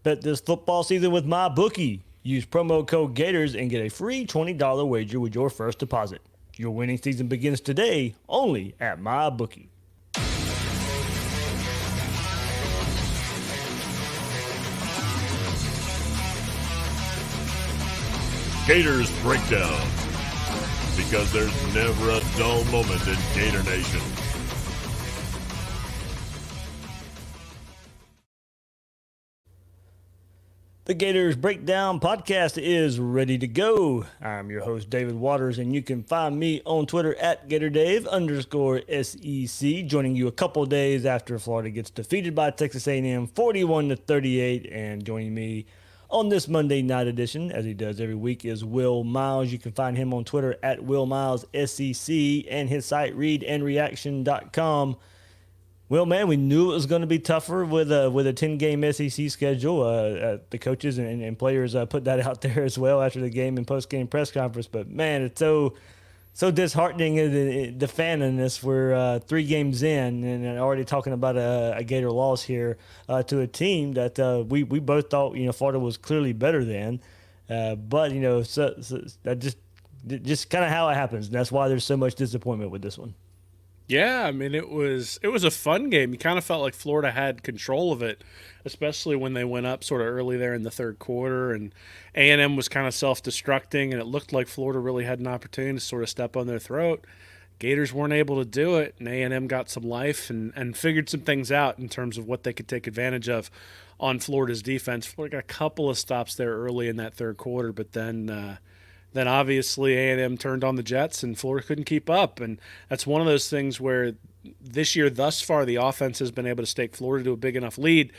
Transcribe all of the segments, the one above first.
Bet this football season with my bookie. Use promo code Gators and get a free $20 wager with your first deposit. Your winning season begins today only at my bookie. Gators Breakdown, because there's never a dull moment in Gator Nation. The Gators Breakdown podcast is ready to go. I'm your host, David Waters, and you can find me on Twitter at GatorDave_SEC, joining you a couple days after Florida gets defeated by Texas A&M 41-38, and joining me on this Monday night edition, as he does every week, is Will Miles. You can find him on Twitter at WillMilesSEC and his site, readandreaction.com. Well, man, we knew it was going to be tougher with a 10-game SEC schedule. The coaches and players put that out there as well after the game and post-game press conference. But, man, it's so disheartening, the fan in this. We're 3 games in and already talking about a Gator loss here to a team that we both thought, Florida was clearly better than. But, so that just kind of how it happens. And that's why there's so much disappointment with this one. Yeah, I mean, it was a fun game. You kind of felt like Florida had control of it, especially when they went up sort of early there in the third quarter, and A&M was kind of self-destructing, and it looked like Florida really had an opportunity to sort of step on their throat. Gators weren't able to do it, and A&M got some life and figured some things out in terms of what they could take advantage of on Florida's defense. Florida got a couple of stops there early in that third quarter, but then obviously A&M turned on the Jets and Florida couldn't keep up. And that's one of those things where this year thus far the offense has been able to stake Florida to a big enough lead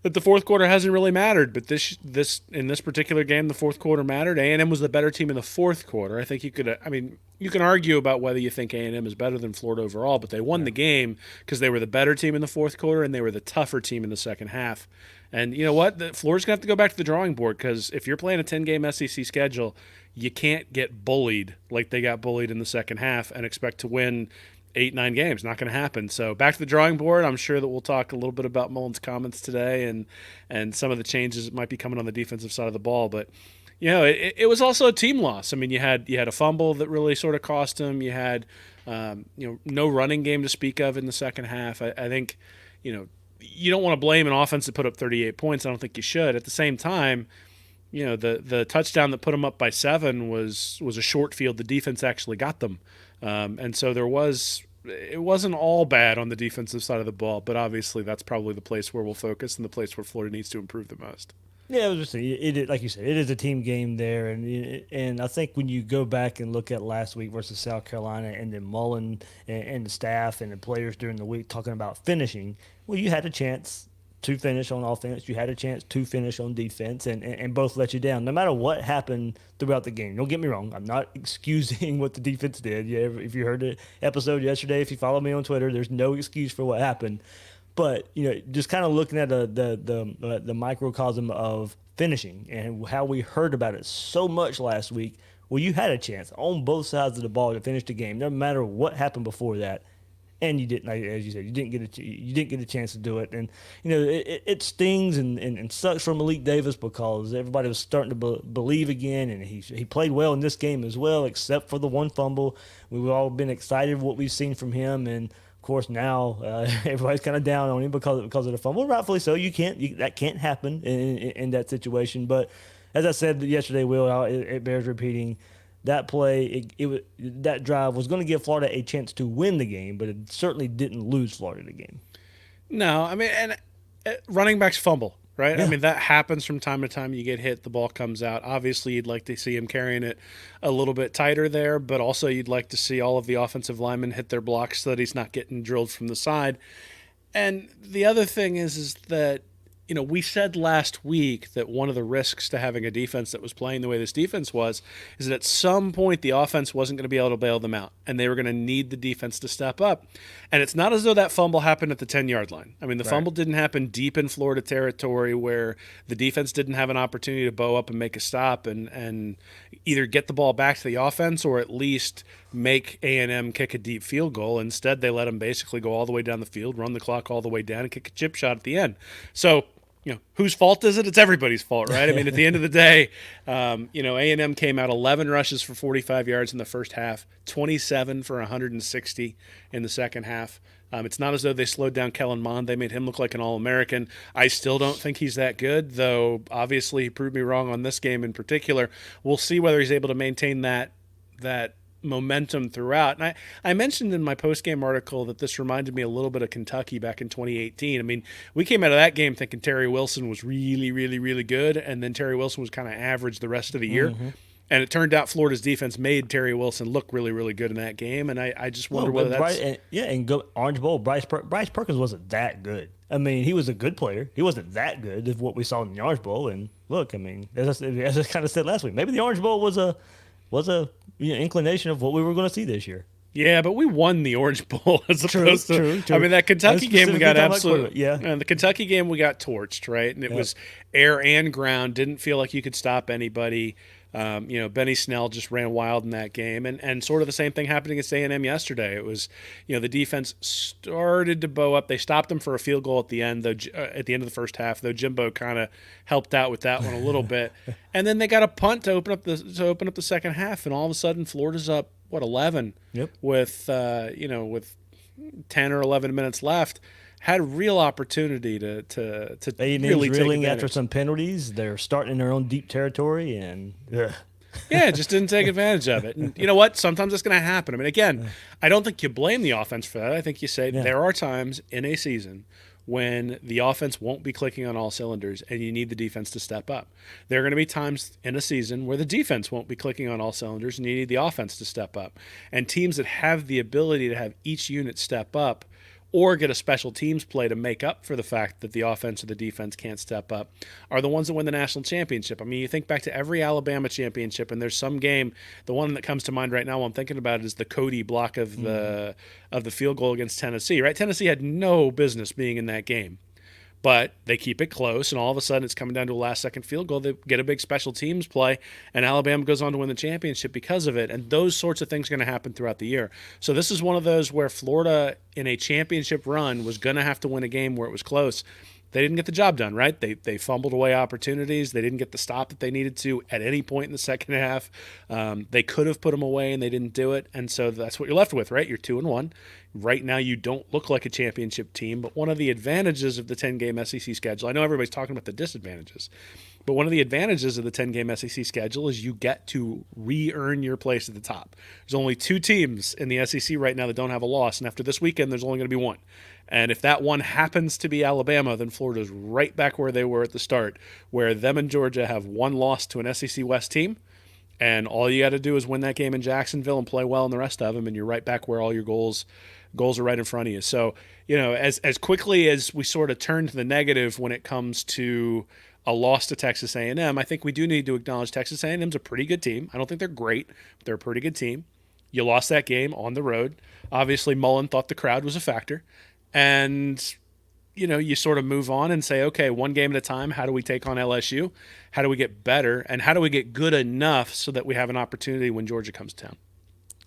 that the fourth quarter hasn't really mattered. But in this particular game, the fourth quarter mattered. A&M was the better team in the fourth quarter. I think you can argue about whether you think A&M is better than Florida overall, but they won the game because they were the better team in the fourth quarter and they were the tougher team in the second half. And you know what? Florida's going to have to go back to the drawing board, because if you're playing a 10-game SEC schedule, you can't get bullied like they got bullied in the second half and expect to win 8-9 games. Not going to happen. So back to the drawing board. I'm sure that we'll talk a little bit about Mullen's comments today and some of the changes that might be coming on the defensive side of the ball. But it was also a team loss. I mean, you had a fumble that really sort of cost him. You had no running game to speak of in the second half. I think you don't want to blame an offense that put up 38 points. I don't think you should. At the same time, the touchdown that put them up by 7 was a short field. The defense actually got them. And so it wasn't all bad on the defensive side of the ball, but obviously that's probably the place where we'll focus and the place where Florida needs to improve the most. Yeah, it was like you said, it is a team game there, and I think when you go back and look at last week versus South Carolina, and then Mullen and the staff and the players during the week talking about finishing, well, you had a chance to finish on offense, you had a chance to finish on defense, and both let you down. No matter what happened throughout the game, don't get me wrong, I'm not excusing what the defense did. Yeah, if you heard the episode yesterday, if you follow me on Twitter, there's no excuse for what happened. But just kind of looking at the microcosm of finishing and how we heard about it so much last week. Well, you had a chance on both sides of the ball to finish the game, no matter what happened before that, and you didn't. As you said, you didn't get a chance to do it, and it stings and sucks for Malik Davis, because everybody was starting to believe again, and he played well in this game as well, except for the one fumble. We've all been excited what we've seen from him, and of course, now everybody's kind of down on him because of the fumble. Rightfully so. That can't happen in that situation. But as I said yesterday, Will, it bears repeating. That play, that drive was going to give Florida a chance to win the game, but it certainly didn't lose Florida the game. No, I mean, and running backs fumble, right? Yeah. I mean, that happens from time to time. You get hit, the ball comes out. Obviously, you'd like to see him carrying it a little bit tighter there, but also you'd like to see all of the offensive linemen hit their blocks so that he's not getting drilled from the side. And the other thing is that we said last week that one of the risks to having a defense that was playing the way this defense was is that at some point the offense wasn't going to be able to bail them out, and they were going to need the defense to step up. And it's not as though that fumble happened at the 10-yard line. I mean, the fumble didn't happen deep in Florida territory where the defense didn't have an opportunity to bow up and make a stop and either get the ball back to the offense or at least make A&M kick a deep field goal. Instead, they let them basically go all the way down the field, run the clock all the way down, and kick a chip shot at the end. So whose fault is it? It's everybody's fault, right? I mean, at the end of the day, A&M came out 11 rushes for 45 yards in the first half, 27 for 160 in the second half. It's not as though they slowed down Kellen Mond. They made him look like an All-American. I still don't think he's that good, though obviously he proved me wrong on this game in particular. We'll see whether he's able to maintain that momentum throughout. And I mentioned in my post-game article that this reminded me a little bit of Kentucky back in 2018. I mean, we came out of that game thinking Terry Wilson was really, really, really good, and then Terry Wilson was kind of average the rest of the year. Mm-hmm. And it turned out Florida's defense made Terry Wilson look really, really good in that game, and I just wonder whether that's... Orange Bowl, Bryce Perkins wasn't that good. I mean, he was a good player. He wasn't that good of what we saw in the Orange Bowl. And look, I mean, as I kind of said last week, maybe the Orange Bowl was a inclination of what we were going to see this year. Yeah, but we won the Orange Bowl as opposed to. True. I mean, that Kentucky game we got absolutely. And the Kentucky game we got torched, right? And it was air and ground. Didn't feel like you could stop anybody. Benny Snell just ran wild in that game, and sort of the same thing happened against A&M yesterday. It was, the defense started to bow up. They stopped them for a field goal at the end, though. At the end of the first half, though, Jimbo kind of helped out with that one a little bit, and then they got a punt to open up the second half, and all of a sudden Florida's up 11 with 10 or 11 minutes left. Had a real opportunity to really take advantage. After some penalties. They're starting in their own deep territory, and just didn't take advantage of it. And you know what? Sometimes it's going to happen. I mean, again, I don't think you blame the offense for that. I think you say there are times in a season when the offense won't be clicking on all cylinders and you need the defense to step up. There are going to be times in a season where the defense won't be clicking on all cylinders and you need the offense to step up. And teams that have the ability to have each unit step up or get a special teams play to make up for the fact that the offense or the defense can't step up, are the ones that win the national championship. I mean, you think back to every Alabama championship, and there's some game, the one that comes to mind right now while I'm thinking about it is the Cody block of the field goal against Tennessee, right? Tennessee had no business being in that game. But they keep it close, and all of a sudden it's coming down to a last-second field goal. They get a big special teams play, and Alabama goes on to win the championship because of it. And those sorts of things are going to happen throughout the year. So this is one of those where Florida, in a championship run, was going to have to win a game where it was close. They didn't get the job done, right? They fumbled away opportunities. They didn't get the stop that they needed to at any point in the second half. They could have put them away, and they didn't do it. And so that's what you're left with, right? You're 2-1. Right now, you don't look like a championship team, but one of the advantages of the 10-game SEC schedule, I know everybody's talking about the disadvantages, but one of the advantages of the 10-game SEC schedule is you get to re-earn your place at the top. There's only 2 teams in the SEC right now that don't have a loss, and after this weekend, there's only going to be 1. And if that one happens to be Alabama, then Florida's right back where they were at the start, where them and Georgia have 1 loss to an SEC West team, and all you got to do is win that game in Jacksonville and play well in the rest of them, and you're right back where all your goals are right in front of you. So, as quickly as we sort of turn to the negative when it comes to a loss to Texas A&M, I think we do need to acknowledge Texas A&M's a pretty good team. I don't think they're great, but they're a pretty good team. You lost that game on the road. Obviously, Mullen thought the crowd was a factor. And, you sort of move on and say, okay, one game at a time, how do we take on LSU? How do we get better? And how do we get good enough so that we have an opportunity when Georgia comes to town?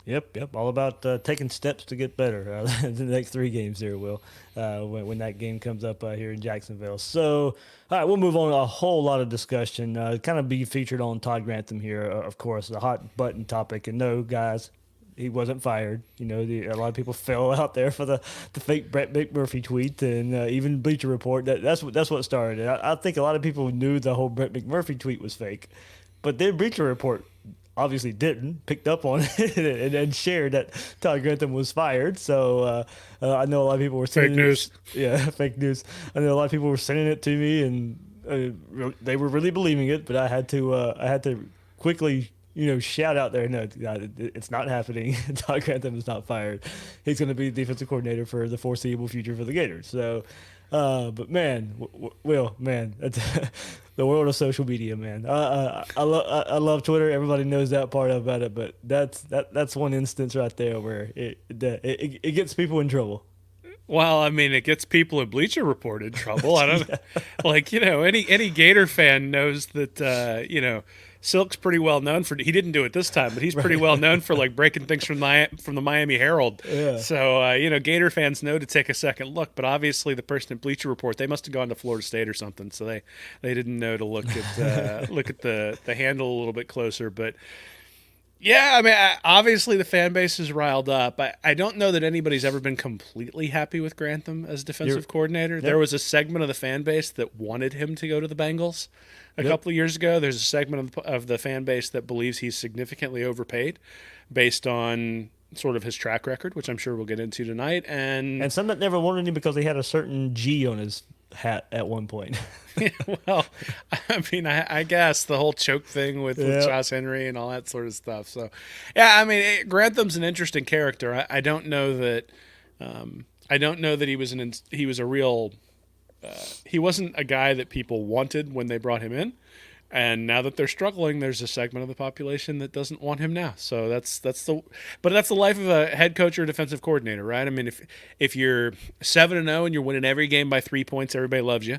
Yep. All about taking steps to get better. The next 3 games there, Will, when that game comes up here in Jacksonville. So, all right, we'll move on to a whole lot of discussion. Kind of be featured on Todd Grantham here, of course, the hot button topic. And no, guys, he wasn't fired. A lot of people fell out there for the fake Brett McMurphy tweet, and even Bleacher Report. That's what started it. I think a lot of people knew the whole Brett McMurphy tweet was fake, but then Bleacher Report obviously picked up on it and shared that Todd Grantham was fired. So I know a lot of people were sending fake news. Fake news. I know a lot of people were sending it to me, and they were really believing it. But I had to quickly shout out there, no, it's not happening. Todd Grantham is not fired. He's going to be the defensive coordinator for the foreseeable future for the Gators. So, but man, Will, man, that's the world of social media, man. I love Twitter. Everybody knows that part about it, but that's one instance right there where it gets people in trouble. Well, I mean, it gets people at Bleacher Report in trouble. I don't any Gator fan knows that Silk's pretty well known for. He didn't do it this time, but he's pretty well known for like breaking things from the Miami Herald. Yeah. So Gator fans know to take a second look. But obviously, the person at Bleacher Report, they must have gone to Florida State or something, so they didn't know to look at look at the handle a little bit closer. But yeah, I mean, obviously the fan base is riled up. I don't know that anybody's ever been completely happy with Grantham as defensive coordinator. Yep. There was a segment of the fan base that wanted him to go to the Bengals a couple of years ago. There's a segment of the fan base that believes he's significantly overpaid based on sort of his track record, which I'm sure we'll get into tonight. And some that never wanted him because he had a certain G on his hat at one point. Yeah, well, I mean, I guess the whole choke thing with Josh Henry and all that sort of stuff. So, yeah, I mean, Grantham's an interesting character. I don't know that. I don't know that he was a real. He wasn't a guy that people wanted when they brought him in, and now that they're struggling, there's a segment of the population that doesn't want him now. So that's the life of a head coach or a defensive coordinator, right? I mean, if you're 7-0 and you're winning every game by 3 points, everybody loves you.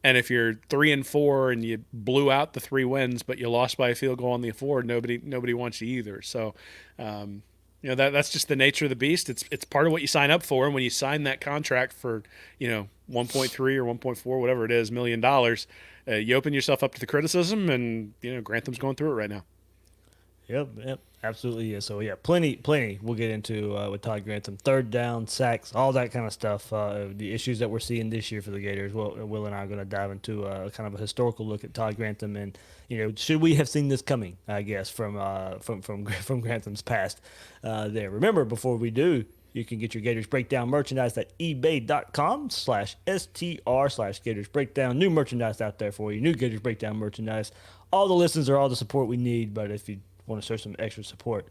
And if you're 3-4 and you blew out the 3 wins, but you lost by a field goal on the 4, nobody wants you either. So, that's just the nature of the beast. It's part of what you sign up for. And when you sign that contract for, 1.3 or 1.4, whatever it is, $1 million, you open yourself up to the criticism, and Grantham's going through it right now. Yep, absolutely. Yeah. So yeah, plenty. We'll get into with Todd Grantham, third down, sacks, all that kind of stuff. The issues that we're seeing this year for the Gators. Will and I are going to dive into kind of a historical look at Todd Grantham, and should we have seen this coming? I guess from Grantham's past. There. Remember, before we do, you can get your Gators Breakdown merchandise at ebay.com/str/Gators Breakdown. New merchandise out there for you. New Gators Breakdown merchandise. All the listens are all the support we need, but if you want to show some extra support,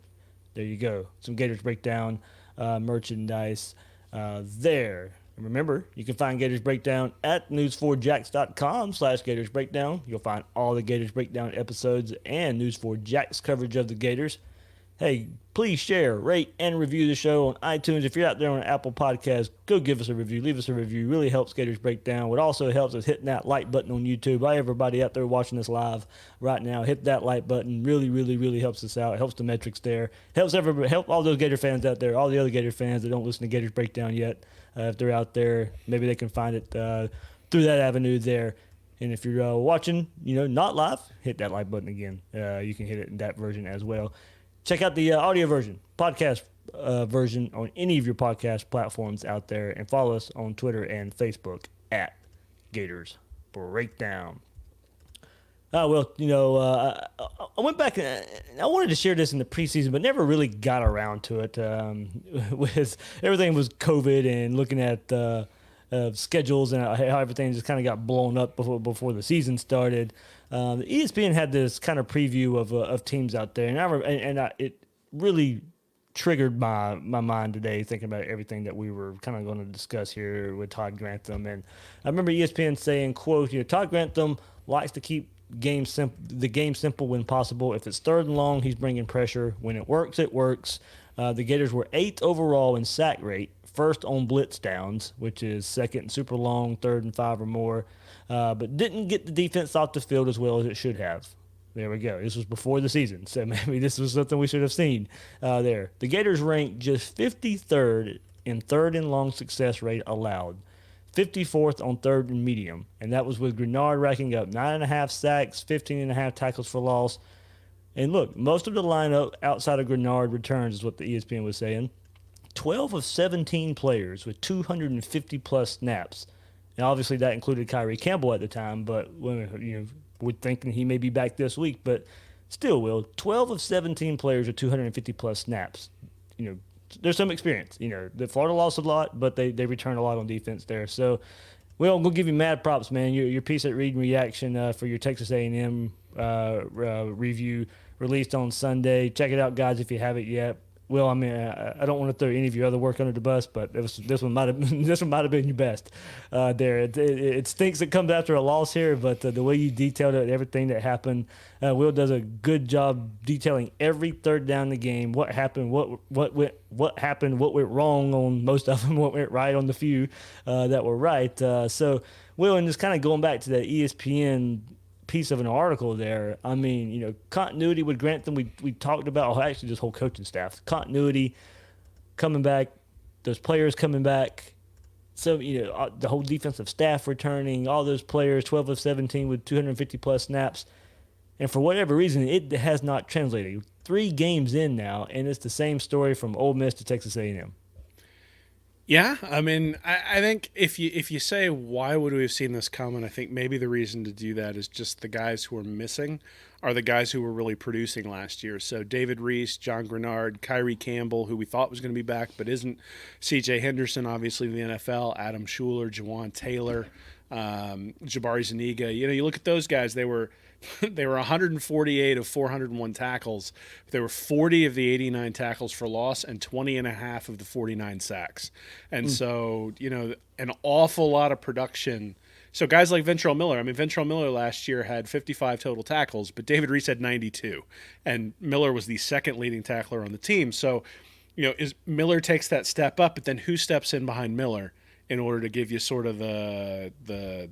there you go. Some Gators Breakdown merchandise there. And remember, you can find Gators Breakdown at news4jax.com/Gators Breakdown. You'll find all the Gators Breakdown episodes and News4Jax coverage of the Gators. Hey, please share, rate, and review the show on iTunes. If you're out there on Apple Podcasts, go give us a review. Leave us a review. It really helps Gators Breakdown. What also helps is hitting that like button on YouTube. Everybody out there watching this live right now, hit that like button. Really, really, really helps us out. It helps the metrics there. Helps everybody. Help all those Gator fans out there, all the other Gator fans that don't listen to Gators Breakdown yet. If they're out there, maybe they can find it through that avenue there. And if you're watching, not live, hit that like button again. You can hit it in that version as well. Check out the audio version, podcast version on any of your podcast platforms out there, and follow us on Twitter and Facebook at Gators Breakdown. I went back and I wanted to share this in the preseason, but never really got around to it. With everything was COVID and looking at schedules and how everything just kind of got blown up before the season started. ESPN had this kind of preview of teams out there, and it really triggered my mind today thinking about everything that we were kind of going to discuss here with Todd Grantham. And I remember ESPN saying, quote, Todd Grantham likes to keep the game simple when possible. If it's third and long, he's bringing pressure. When it works, it works. The Gators were 8th overall in sack rate, first on blitz downs, which is second and super long, 3rd and 5 or more, but didn't get the defense off the field as well as it should have. There we go. This was before the season, so maybe this was something we should have seen there. The Gators ranked just 53rd in third and long success rate allowed, 54th on third and medium, and that was with Grenard racking up 9.5 sacks, 15.5 tackles for loss. And look, most of the lineup outside of Grenard returns is what the ESPN was saying. 12 of 17 players with 250-plus snaps. And obviously that included Kyrie Campbell at the time, but we're thinking he may be back this week. But still, 12 of 17 players with 250-plus snaps. There's some experience. The Florida lost a lot, but they returned a lot on defense there. So, I'm going to give you mad props, man. Your piece at Read and Reaction for your Texas A&M review released on Sunday. Check it out, guys, if you haven't yet. Well, I mean, I don't want to throw any of your other work under the bus, but this one might have been your best. There, it stinks it comes after a loss here, but the way you detailed it, everything that happened, Will does a good job detailing every third down in the game. What happened? What happened? What went wrong on most of them? What went right on the few that were right? So, Will, and just kind of going back to that ESPN piece of an article there. I mean, continuity with Grantham, we talked about, actually this whole coaching staff, continuity coming back, those players coming back. So, the whole defensive staff returning, all those players, 12 of 17 with 250-plus snaps. And for whatever reason, it has not translated. 3 games in now, and it's the same story from Ole Miss to Texas A&M. Yeah, I mean, I think if you say why would we have seen this coming, I think maybe the reason to do that is just the guys who are missing are the guys who were really producing last year. So David Reese, John Grenard, Kyrie Campbell, who we thought was going to be back but isn't, C.J. Henderson, obviously in the NFL, Adam Schuler, Jawan Taylor, Jabari Zuniga. You look at those guys, they were 148 of 401 tackles. There were 40 of the 89 tackles for loss and 20 and a half of the 49 sacks. And so, an awful lot of production. So guys like Ventrell Miller, Ventrell Miller last year had 55 total tackles, but David Reese had 92. And Miller was the second leading tackler on the team. So, Miller takes that step up, but then who steps in behind Miller in order to give you sort of the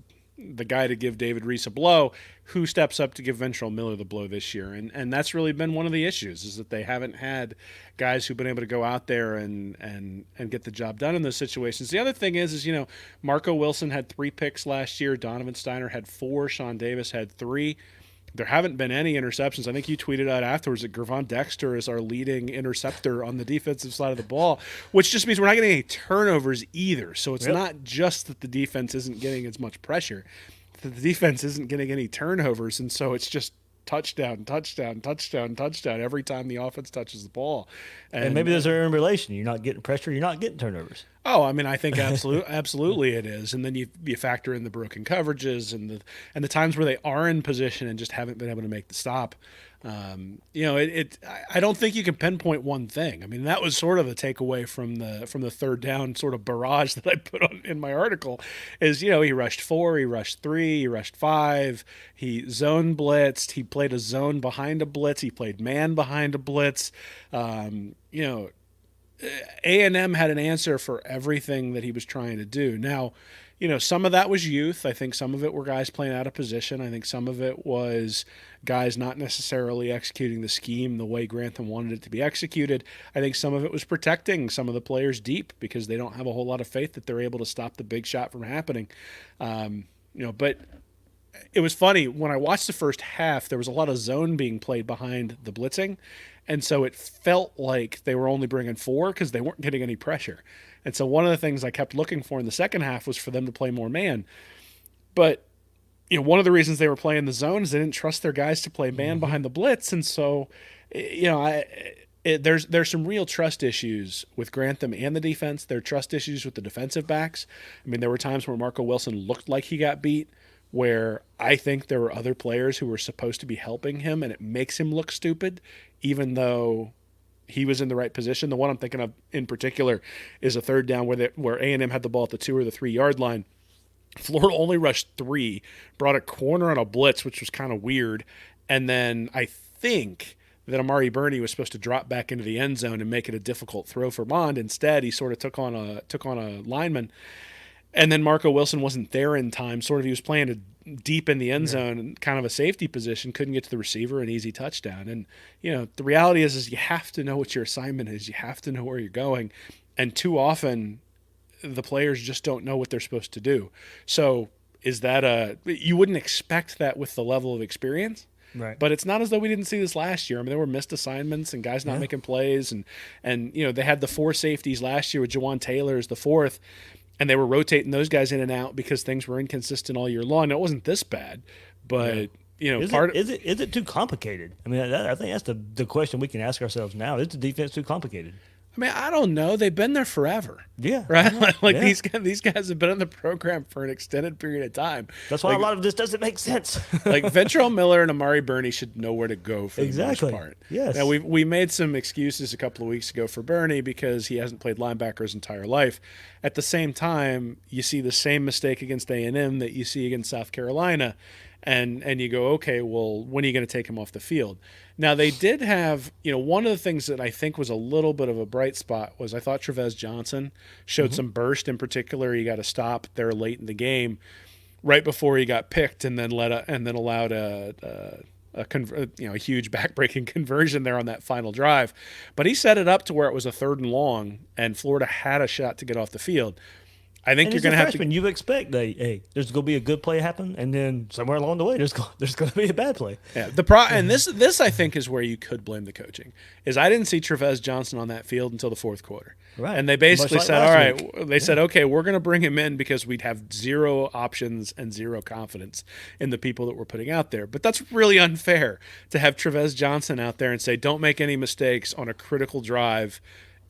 guy to give David Reese a blow? Who steps up to give Ventrell Miller the blow this year? And that's really been one of the issues, is that they haven't had guys who've been able to go out there and get the job done in those situations. The other thing is Marco Wilson had 3 picks last year. Donovan Steiner had 4. Sean Davis had 3. There haven't been any interceptions. I think you tweeted out afterwards that Gervon Dexter is our leading interceptor on the defensive side of the ball, which just means we're not getting any turnovers either. So it's not just that the defense isn't getting as much pressure, that the defense isn't getting any turnovers, and so it's just touchdown, touchdown, touchdown, touchdown every time the offense touches the ball. And maybe there's a relation. You're not getting pressure, you're not getting turnovers. Oh, I think absolutely it is. And then you factor in the broken coverages and the times where they are in position and just haven't been able to make the stop. I don't think you can pinpoint one thing. That was sort of a takeaway from the third down sort of barrage that I put on in my article is, he rushed 4, he rushed 3, he rushed 5, he zone blitzed, he played a zone behind a blitz, he played man behind a blitz. A&M had an answer for everything that he was trying to do. Now, some of that was youth. I think some of it were guys playing out of position. I think some of it was guys not necessarily executing the scheme the way Grantham wanted it to be executed. I think some of it was protecting some of the players deep because they don't have a whole lot of faith that they're able to stop the big shot from happening. But it was funny. When I watched the first half, there was a lot of zone being played behind the blitzing. And so it felt like they were only bringing 4 because they weren't getting any pressure. And so one of the things I kept looking for in the second half was for them to play more man. But one of the reasons they were playing the zone is they didn't trust their guys to play man behind the blitz. And so, there's some real trust issues with Grantham and the defense. There are trust issues with the defensive backs. There were times where Marco Wilson looked like he got beat, where I think there were other players who were supposed to be helping him, and it makes him look stupid, even though he was in the right position. The one I'm thinking of in particular is a third down where A&M had the ball at the 2 or the 3 yard line. Florida only rushed 3, brought a corner on a blitz, which was kind of weird, and then I think that Amari Burney was supposed to drop back into the end zone and make it a difficult throw for Bond. Instead, he sort of took on a lineman. And then Marco Wilson wasn't there in time. He was playing deep in the end zone, kind of a safety position, couldn't get to the receiver, an easy touchdown. And, the reality is you have to know what your assignment is. You have to know where you're going. And too often the players just don't know what they're supposed to do. So is that you wouldn't expect that with the level of experience. Right. But it's not as though we didn't see this last year. There were missed assignments and guys not making plays. And they had the 4 safeties last year with Jawan Taylor as the 4th. And they were rotating those guys in and out because things were inconsistent all year long. It wasn't this bad, but is it too complicated? I think that's the question we can ask ourselves now. Is the defense too complicated? I don't know. They've been there forever. Yeah. Right? These guys have been in the program for an extended period of time. That's why a lot of this doesn't make sense. Ventrell Miller and Amari Burney should know where to go for the most part. Yes. Now, we made some excuses a couple of weeks ago for Burney because he hasn't played linebacker his entire life. At the same time, you see the same mistake against A&M that you see against South Carolina. And you go, okay, well, when are you going to take him off the field? Now, they did have, one of the things that I think was a little bit of a bright spot was I thought Trevez Johnson showed some burst in particular. He got a stop there late in the game. right before he got picked, and then allowed a huge backbreaking conversion there on that final drive. But he set it up to where it was a 3rd and long, and Florida had a shot to get off the field. I think And you're as going a to have freshman, to. you expect that, hey, there's going to be a good play happen, and then somewhere along the way, there's going to be a bad play. Yeah, and this I think is where you could blame the coaching. Is I didn't see Trevez Johnson on that field until the 4th quarter. Right. And they basically Much like said, all last right, week. they said, okay, we're going to bring him in because we'd have 0 options and 0 confidence in the people that we're putting out there. But that's really unfair to have Trevez Johnson out there and say, don't make any mistakes on a critical drive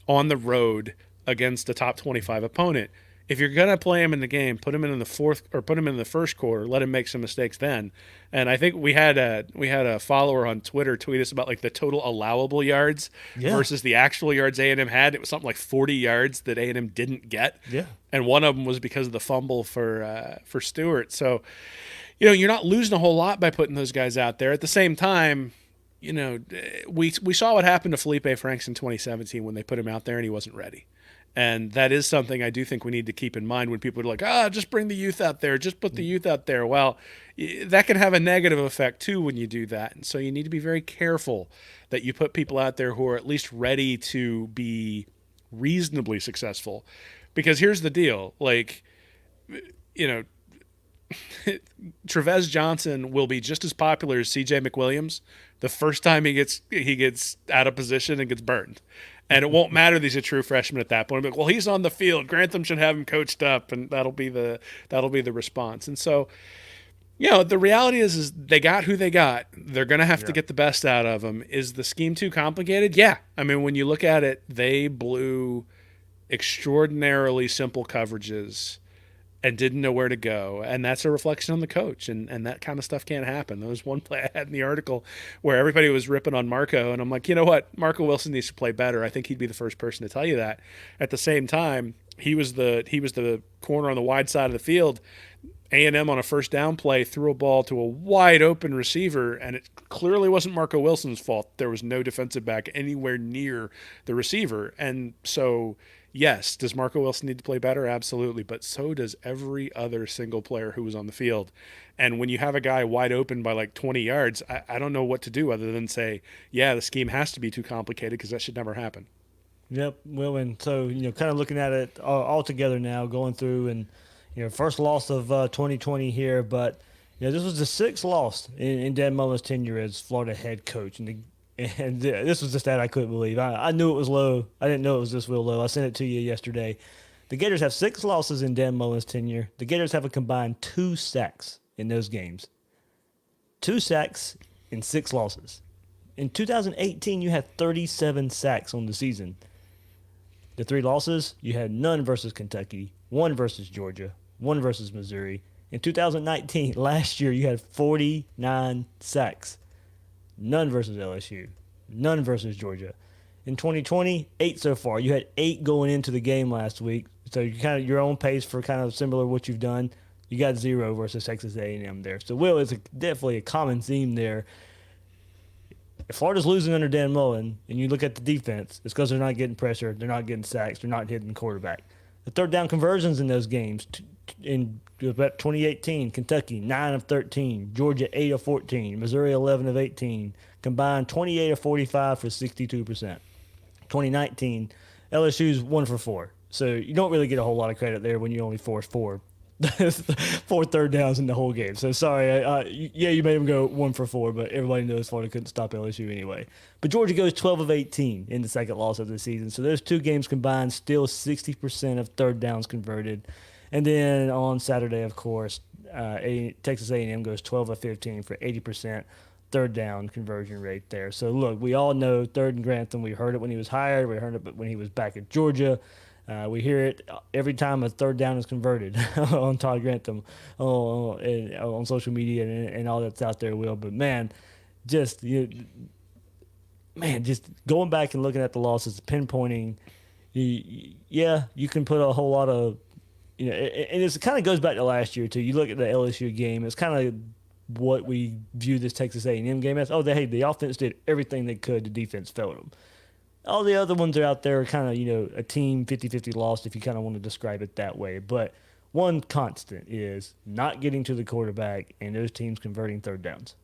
on the road against a top 25 opponent. If you're going to play him in the game, put him in the 4th or put him in the 1st quarter, let him make some mistakes then. And I think we had a follower on Twitter tweet us about like the total allowable yards versus the actual yards A&M had. It was something like 40 yards that A&M didn't get. Yeah. And one of them was because of the fumble for Stewart. So, you're not losing a whole lot by putting those guys out there. At the same time, we saw what happened to Felipe Franks in 2017 when they put him out there and he wasn't ready. And that is something I do think we need to keep in mind when people are like, just bring the youth out there, just put the youth out there. Well, that can have a negative effect too when you do that. And so you need to be very careful that you put people out there who are at least ready to be reasonably successful. Because here's the deal, Trevez Johnson will be just as popular as C.J. McWilliams the first time he gets out of position and gets burned. And it won't matter that he's a true freshman at that point. But, well, he's on the field. Grantham should have him coached up, and that'll be the response. And so, the reality is they got who they got. They're going to have to get the best out of him. Is the scheme too complicated? Yeah. I mean, when you look at it, they blew extraordinarily simple coverages and didn't know where to go. And that's a reflection on the coach. And that kind of stuff can't happen. There was one play I had in the article where everybody was ripping on Marco. And I'm like, you know what? Marco Wilson needs to play better. I think he'd be the first person to tell you that. At the same time, he was the corner on the wide side of the field. A&M on a first down play threw a ball to a wide open receiver, and it clearly wasn't Marco Wilson's fault. There was no defensive back anywhere near the receiver. And so, yes, does Marco Wilson need to play better? Absolutely. But so does every other single player who was on the field. And when you have a guy wide open by like 20 yards, I don't know what to do other than say, yeah, the scheme has to be too complicated because that should never happen. Yep. Well, and so, kind of looking at it all together now, going through and, first loss of 2020 here, but, this was the 6th loss in Dan Mullen's tenure as Florida head coach. And this was the stat I couldn't believe. I knew it was low. I didn't know it was this real low. I sent it to you yesterday. The Gators have 6 losses in Dan Mullen's tenure. The Gators have a combined 2 sacks in those games. 2 sacks in 6 losses. In 2018, you had 37 sacks on the season. The 3 losses, you had none versus Kentucky, 1 versus Georgia, 1 versus Missouri. In 2019, last year, you had 49 sacks. None versus LSU. None versus Georgia. In 2020, 8 so far. You had 8 going into the game last week. So you kind of your own pace for kind of similar to what you've done. You got 0 versus Texas A&M there. So, Will, it's definitely a common theme there. If Florida's losing under Dan Mullen and you look at the defense, it's because they're not getting pressure, they're not getting sacks, they're not hitting the quarterback. The third down conversions in those games, in 2018, Kentucky 9 of 13, Georgia 8 of 14, Missouri 11 of 18, combined 28 of 45 for 62%. 2019, LSU's 1 for 4. So you don't really get a whole lot of credit there when you only force 4 third downs in the whole game. So sorry, you made them go 1 for 4, but everybody knows Florida couldn't stop LSU anyway. But Georgia goes 12 of 18 in the second loss of the season. So those 2 games combined, still 60% of third downs converted. And then on Saturday, of course, Texas A&M goes 12 of 15 for 80% third down conversion rate there. So look, we all know Third and Grantham. We heard it when he was hired. We heard it when he was back at Georgia. We hear it every time a third down is converted on Todd Grantham on social media and all that's out there, Will. But man, just going back and looking at the losses, pinpointing, you can put a whole lot of, and it kind of goes back to last year too. You look at the LSU game; it's kind of what we view this Texas A&M game as. The offense did everything they could, the defense failed them. All the other ones are out there are kind of, a team 50-50 loss if you kind of want to describe it that way. But one constant is not getting to the quarterback and those teams converting third downs.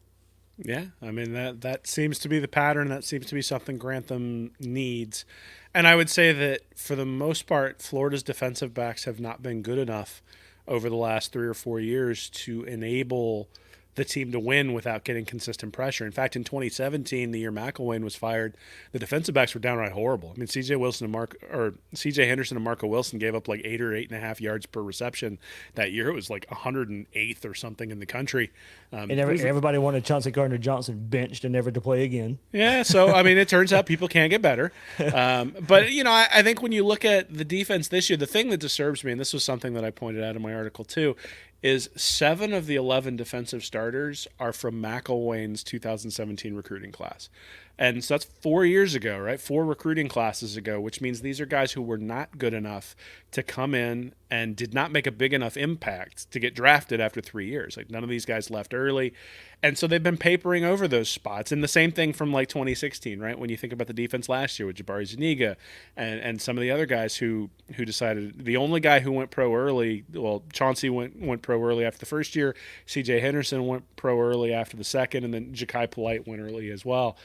Yeah, I mean that seems to be the pattern. That seems to be something Grantham needs. And I would say that for the most part, Florida's defensive backs have not been good enough over the last 3 or 4 years to enable the team to win without getting consistent pressure. In fact, in 2017, the year McElwain was fired, the defensive backs were downright horrible. I mean, C.J. Henderson and Marco Wilson gave up like 8 or 8.5 yards per reception that year. It was like 108th or something in the country. And everybody wanted Chauncey Gardner-Johnson benched and never to play again. Yeah, so, I mean, it turns out people can get better. But, you know, I think when you look at the defense this year, the thing that disturbs me, and this was something that I pointed out in my article too, is 7 of the 11 defensive starters are from McElwain's 2017 recruiting class. And so that's 4 years ago, right? 4 recruiting classes ago, which means these are guys who were not good enough to come in and did not make a big enough impact to get drafted after 3 years. Like, none of these guys left early. And so they've been papering over those spots. And the same thing from like 2016, right? When you think about the defense last year with Jabari Zuniga and some of the other guys who decided, the only guy who went pro early, well, Chauncey went pro early after the first year, C.J. Henderson went pro early after the second, and then Ja'Kai Polite went early as well.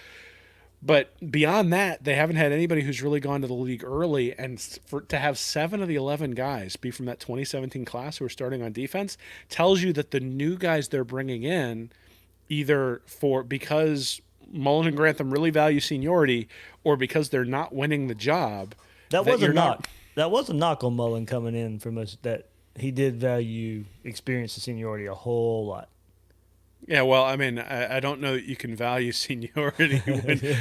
But beyond that, they haven't had anybody who's really gone to the league early. And to have 7 of the 11 guys be from that 2017 class who are starting on defense tells you that the new guys they're bringing in, either because Mullen and Grantham really value seniority or because they're not winning the job. That was a knock. That was a knock on Mullen coming in from us, that he did value experience and seniority a whole lot. Yeah, well, I mean, I don't know that you can value seniority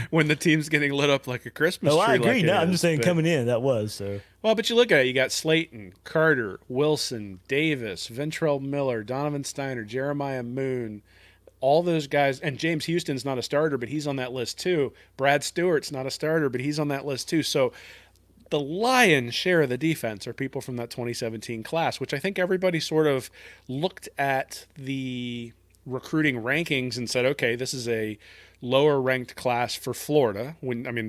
when the team's getting lit up like a Christmas tree. Oh, I agree. Like I'm just saying coming in, that was so. Well, but you look at it, you got Slayton, Carter, Wilson, Davis, Ventrell Miller, Donovan Steiner, Jeremiah Moon, all those guys, and James Houston's not a starter, but he's on that list too. Brad Stewart's not a starter, but he's on that list too. So the lion's share of the defense are people from that 2017 class, which I think everybody sort of looked at the recruiting rankings and said, okay, this is a lower ranked class for Florida.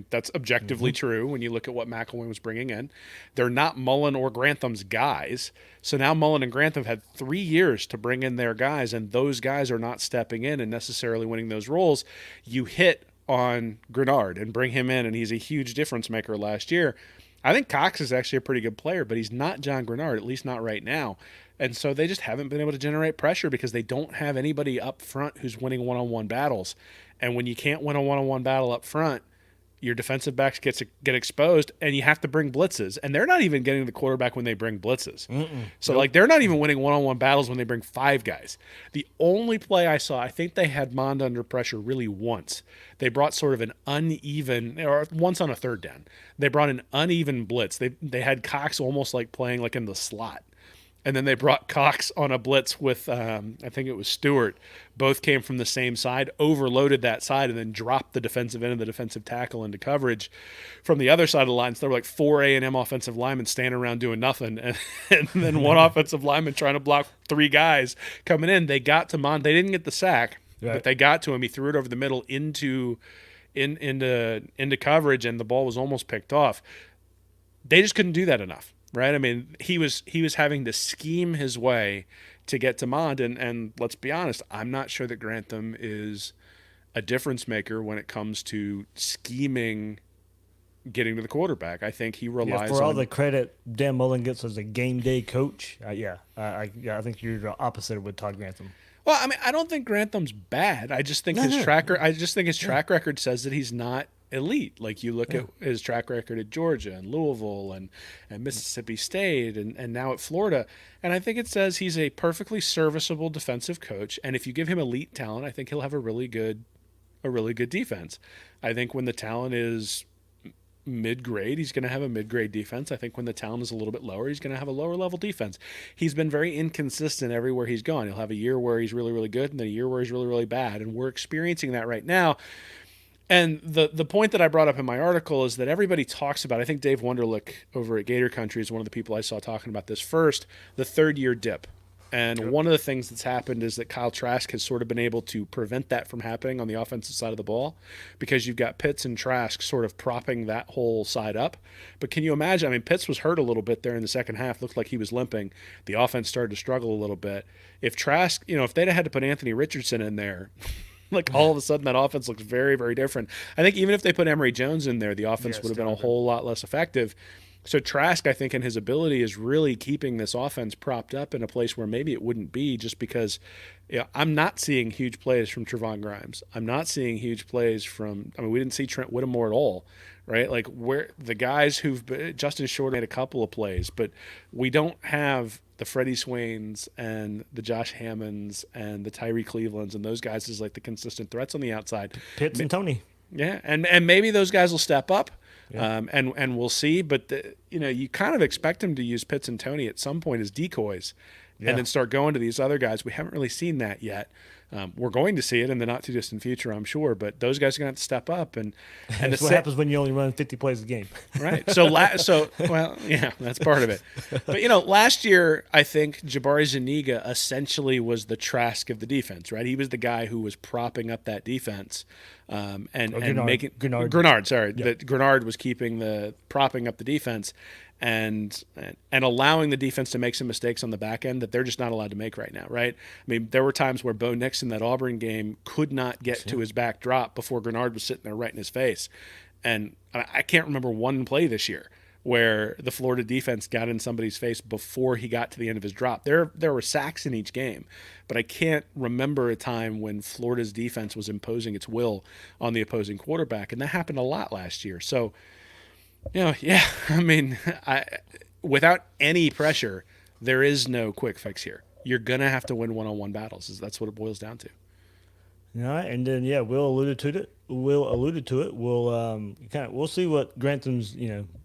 That's objectively true when you look at what McElwain was bringing in. They're not Mullen or Grantham's guys. So now Mullen and Grantham had 3 years to bring in their guys, and those guys are not stepping in and necessarily winning those roles. You hit on Grenard and bring him in, and he's a huge difference maker last year. I think Cox is actually a pretty good player, but he's not John Grenard, at least not right now. And so they just haven't been able to generate pressure because they don't have anybody up front who's winning one-on-one battles. And when you can't win a one-on-one battle up front, your defensive backs get exposed, and you have to bring blitzes. And they're not even getting the quarterback when they bring blitzes. So, they're not even winning one-on-one battles when they bring 5 guys. The only play I saw, I think they had Mond under pressure really once. They brought sort of an uneven, or once on a third down. They brought an uneven blitz. They had Cox almost like playing like in the slot. And then they brought Cox on a blitz with, I think it was Stewart. Both came from the same side, overloaded that side, and then dropped the defensive end of the defensive tackle into coverage from the other side of the line. So there were like 4 A&M offensive linemen standing around doing nothing. And then one offensive lineman trying to block 3 guys coming in. They got to Mon. They didn't get the sack, but they got to him. He threw it over the middle into coverage, and the ball was almost picked off. They just couldn't do that enough. Right, I mean, he was having to scheme his way to get to Mond, and let's be honest, I'm not sure that Grantham is a difference maker when it comes to scheming, getting to the quarterback. I think he relies for all the credit Dan Mullen gets as a game day coach. I think you're the opposite with Todd Grantham. Well, I mean, I don't think Grantham's bad. I just think his track record says that he's not elite. Like, you look at his track record at Georgia and Louisville and Mississippi State and now at Florida, and I think it says he's a perfectly serviceable defensive coach, and if you give him elite talent, I think he'll have a really good defense. I think when the talent is mid-grade, he's going to have a mid-grade defense. I think when the talent is a little bit lower, he's going to have a lower level defense. He's been very inconsistent everywhere he's gone. He'll have a year where he's really, really good and then a year where he's really, really bad, and we're experiencing that right now. And the point that I brought up in my article is that everybody talks about, I think Dave Wunderlich over at Gator Country is one of the people I saw talking about this first, the third-year dip. And one of the things that's happened is that Kyle Trask has sort of been able to prevent that from happening on the offensive side of the ball, because you've got Pitts and Trask sort of propping that whole side up. But can you imagine? I mean, Pitts was hurt a little bit there in the second half. Looked like he was limping. The offense started to struggle a little bit. If Trask, if they'd have had to put Anthony Richardson in there, like all of a sudden that offense looks very, very different. I think even if they put Emory Jones in there, the offense would have been a whole lot less effective. So Trask, I think, in his ability is really keeping this offense propped up in a place where maybe it wouldn't be, just because I'm not seeing huge plays from Trevon Grimes. I'm not seeing huge plays from – we didn't see Trent Whittemore at all, right? Like where the guys Justin Short made a couple of plays, but we don't have the Freddie Swains and the Josh Hammonds and the Tyree Clevelands and those guys as like the consistent threats on the outside. Pitts and Tony. Yeah, and maybe those guys will step up. Yeah. And we'll see, but you kind of expect him to use Pitts and Tony at some point as decoys, and then start going to these other guys. We haven't really seen that yet. We're going to see it in the not too distant future, I'm sure. But those guys are going to have to step up, and that's what happens when you only run 50 plays a game, right? So that's part of it. But last year I think Jabari Zuniga essentially was the Trask of the defense, right? He was the guy who was propping up that defense. Grenard. Sorry, that Grenard was propping up the defense, and allowing the defense to make some mistakes on the back end that they're just not allowed to make right now, right? I mean, there were times where Bo Nix in that Auburn game could not get to his back drop before Grenard was sitting there right in his face, and I can't remember one play this year where the Florida defense got in somebody's face before he got to the end of his drop. There were sacks in each game, but I can't remember a time when Florida's defense was imposing its will on the opposing quarterback, and that happened a lot last year. So, without any pressure, there is no quick fix here. You're going to have to win one-on-one battles. That's what it boils down to. All right, and then Will alluded to it. We'll see what Grantham's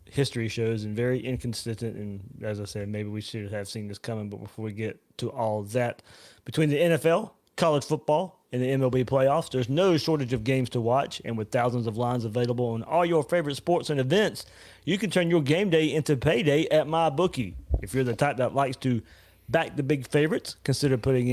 history shows, and very inconsistent. And as I said, maybe we should have seen this coming. But before we get to all that, between the NFL, college football, and the MLB playoffs, there's no shortage of games to watch. And with thousands of lines available on all your favorite sports and events, you can turn your game day into payday at MyBookie. If you're the type that likes to back the big favorites, consider putting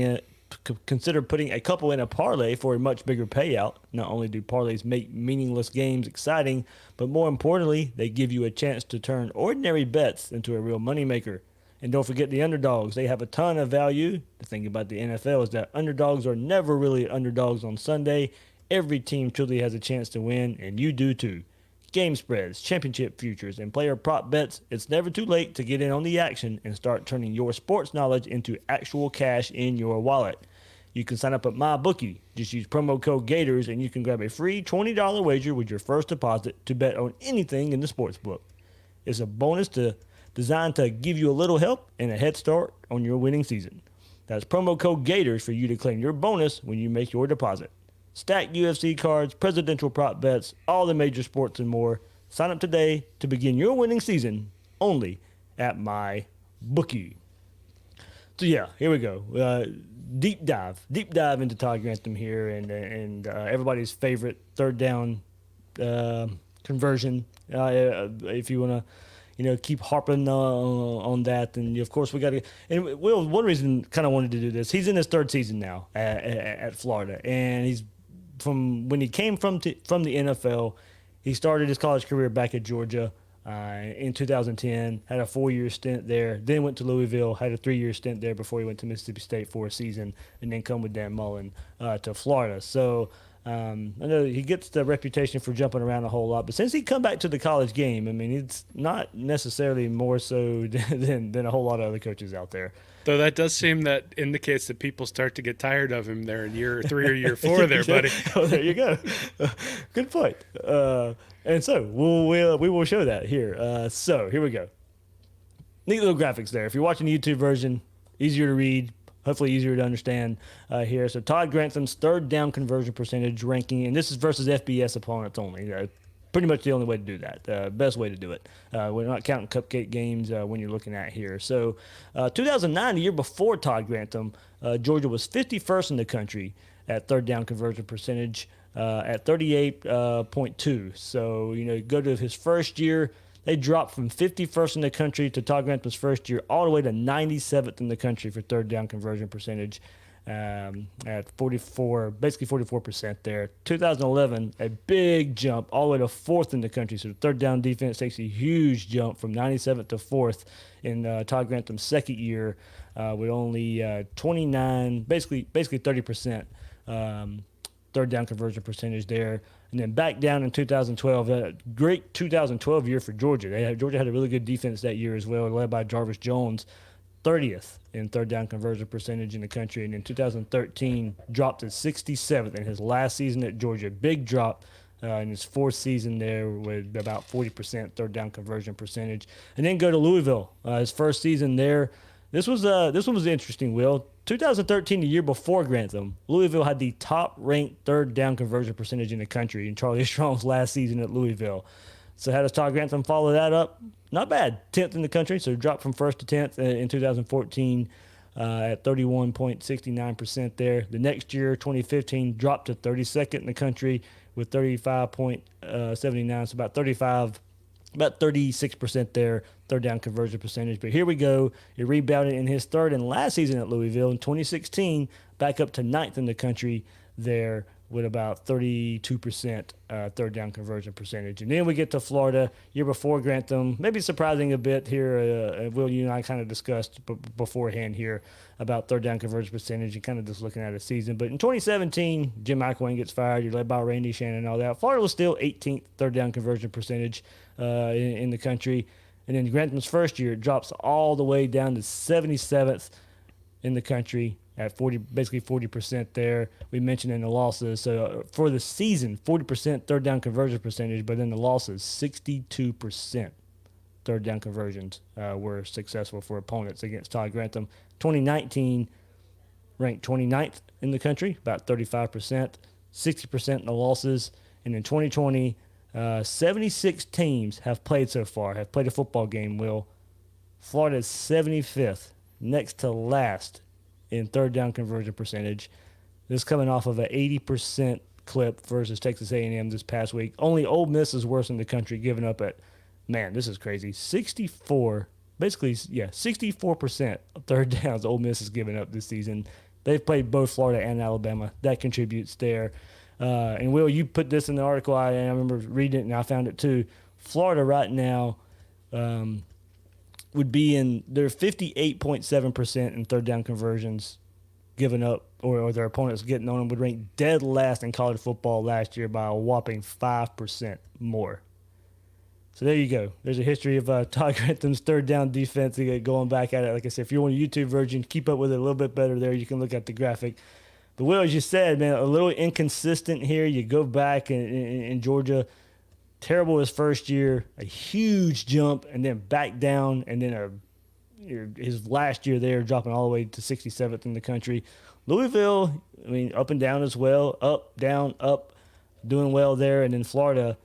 a couple in a parlay for a much bigger payout. Not only do parlays make meaningless games exciting, but more importantly, they give you a chance to turn ordinary bets into a real moneymaker. And don't forget the underdogs. They have a ton of value. The thing about the NFL is that underdogs are never really underdogs on Sunday. Every team truly has a chance to win, and you do too. Game spreads, championship futures, and player prop bets. It's never too late to get in on the action and start turning your sports knowledge into actual cash in your wallet. You can sign up at MyBookie. Just use promo code Gators, and you can grab a free $20 wager with your first deposit to bet on anything in the sports book. It's a bonus designed to give you a little help and a head start on your winning season. That's promo code Gators for you to claim your bonus when you make your deposit. Stacked UFC cards, presidential prop bets, all the major sports and more. Sign up today to begin your winning season only at MyBookie. So here we go. Deep dive into Todd Grantham here, and everybody's favorite third down conversion. If you want to, keep harping on that, and of course we got to. And one reason kind of wanted to do this. He's in his third season now at Florida, and he's from when he came from the NFL. He started his college career back at Georgia in 2010, had a 4-year stint there, then went to Louisville, had a 3-year stint there before he went to Mississippi State for a season, and then come with Dan Mullen to Florida. So I know he gets the reputation for jumping around a whole lot, but since he come back to the college game, it's not necessarily more so than a whole lot of other coaches out there. Though that does seem that indicates that people start to get tired of him there in year 3 or year 4 there, buddy. Oh, there you go. Good point. And so we will show that here. So here we go. Neat little graphics there. If you're watching the YouTube version, easier to read, hopefully easier to understand here. So Todd Grantham's third down conversion percentage ranking, and this is versus FBS opponents only. Pretty much the only way to do that, best way to do it. We're not counting cupcake games when you're looking at here. So 2009, the year before Todd Grantham, Georgia was 51st in the country at third down conversion percentage at 38.2. So, go to his first year, They dropped from 51st in the country to Todd Grantham's first year all the way to 97th in the country for third down conversion percentage. At 44, basically 44% there. 2011, a big jump all the way to 4th in the country. So the third down defense takes a huge jump from 97th to 4th in Todd Grantham's second year with only 29, basically 30% third down conversion percentage there. And then back down in 2012, a great 2012 year for Georgia. Georgia had a really good defense that year as well, led by Jarvis Jones. 30th in third down conversion percentage in the country, and in 2013 dropped to 67th in his last season at Georgia. Big drop in his fourth season there with about 40% third down conversion percentage. And then go to Louisville, his first season there. This one was interesting, Will. 2013, the year before Grantham, Louisville had the top-ranked third down conversion percentage in the country in Charlie Strong's last season at Louisville. So how does Todd Grantham follow that up? Not bad. 10th in the country, so dropped from 1st to 10th in 2014 at 31.69% there. The next year, 2015, dropped to 32nd in the country with 35.79, so about 36% there, third down conversion percentage. But here we go. He rebounded in his third and last season at Louisville in 2016, back up to 9th in the country there with about 32% third down conversion percentage. And then we get to Florida, year before Grantham. Maybe surprising a bit here. Will, you and I kind of discussed beforehand here about third down conversion percentage and kind of just looking at a season. But in 2017, Jim McElwain gets fired. You're led by Randy Shannon and all that. Florida was still 18th third down conversion percentage in the country. And then Grantham's first year, it drops all the way down to 77th in the country at 40% there. We mentioned in the losses. So for the season, 40% third down conversion percentage, but in the losses, 62% third down conversions were successful for opponents against Todd Grantham. 2019 ranked 29th in the country, about 35%, 60% in the losses. And in 2020, 76 teams have played so far, have played a football game, Will. Florida's 75th, next to last in third down conversion percentage. This coming off of an 80% clip versus Texas A&M this past week. Only Ole Miss is worse in the country, giving up at, man, this is crazy, 64% of third downs Ole Miss is giving up this season. They've played both Florida and Alabama. That contributes there. And Will, you put this in the article. I remember reading it, and I found it too. Florida right now would be in, they're 58.7% in third down conversions given up, or their opponents getting on them, would rank dead last in college football last year by a whopping 5% more. So there you go. There's a history of Todd Grantham's third down defense going back at it. Like I said, if you want a YouTube version, keep up with it a little bit better there. You can look at the graphic. But Will, as you said, man, a little inconsistent here. You go back in Georgia, terrible his first year, a huge jump, and then back down, and then his last year there dropping all the way to 67th in the country. Louisville, I mean, up and down as well, up, down, up, doing well there. And then Florida,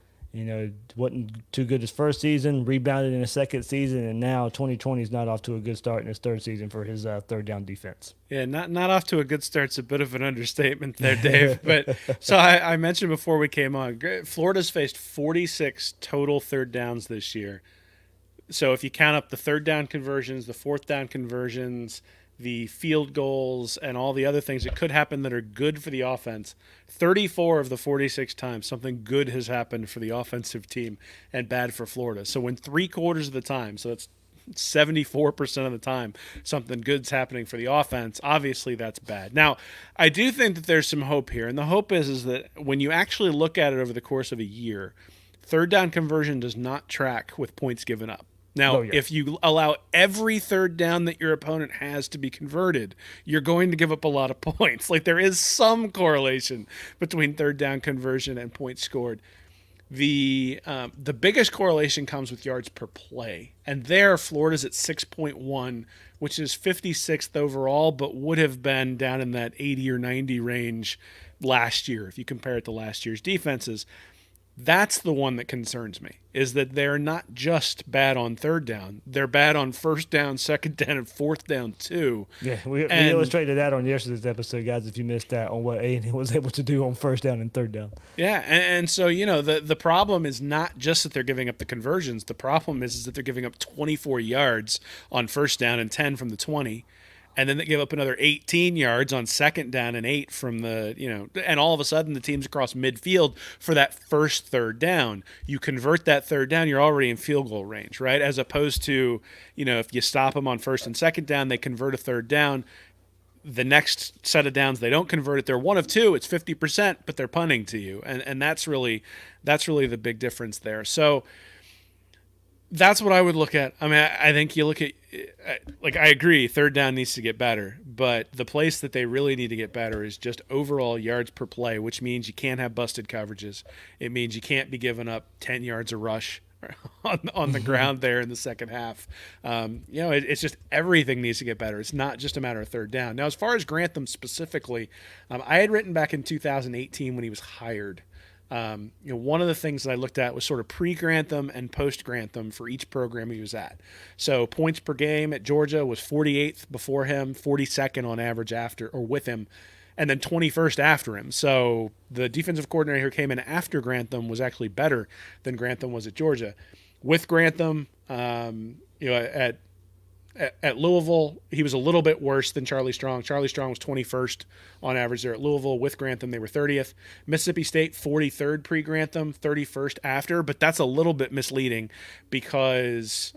wasn't too good his first season, rebounded in his second season, and now 2020 is not off to a good start in his third season for his third down defense. Yeah, not off to a good start. It's a bit of an understatement there, Dave. But so I mentioned before we came on, Florida's faced 46 total third downs this year. So if you count up the third down conversions, the fourth down conversions, the field goals, and all the other things that could happen that are good for the offense, 34 of the 46 times something good has happened for the offensive team and bad for Florida. So when 3/4 of the time, so that's 74% of the time, something good's happening for the offense, obviously that's bad. Now, I do think that there's some hope here, and the hope is that when you actually look at it over the course of a year, third down conversion does not track with points given up. Now, if you allow every third down that your opponent has to be converted, you're going to give up a lot of points. Like, there is some correlation between third down conversion and points scored. The biggest correlation comes with yards per play. And there, Florida's at 6.1, which is 56th overall, but would have been down in that 80 or 90 range last year if you compare it to last year's defenses. That's the one that concerns me, is that they're not just bad on third down. They're bad on first down, second down, and fourth down too. Yeah, we illustrated that on yesterday's episode, guys, if you missed that, on what A&M was able to do on first down and third down. Yeah, and so, the problem is not just that they're giving up the conversions. The problem is that they're giving up 24 yards on first down and 10 from the 20. And then they give up another 18 yards on second down and 8 from and all of a sudden the team's across midfield for that first third down. You convert that third down, you're already in field goal range, right? As opposed to, if you stop them on first and second down, they convert a third down. The next set of downs, they don't convert it. They're 1 of 2. It's 50%, but they're punting to you. And that's really the big difference there. So that's what I would look at. I mean, I think you look at, I agree, third down needs to get better, but the place that they really need to get better is just overall yards per play, which means you can't have busted coverages. It means you can't be giving up 10 yards a rush on the ground there in the second half. It's just everything needs to get better. It's not just a matter of third down. Now, as far as Grantham specifically, I had written back in 2018 when he was hired. One of the things that I looked at was sort of pre-Grantham and post-Grantham for each program he was at. So points per game at Georgia was 48th before him, 42nd on average after or with him, and then 21st after him. So the defensive coordinator who came in after Grantham was actually better than Grantham was at Georgia. With Grantham, at Louisville, he was a little bit worse than Charlie Strong. Charlie Strong was 21st on average there at Louisville. With Grantham, they were 30th. Mississippi State, 43rd pre-Grantham, 31st after. But that's a little bit misleading because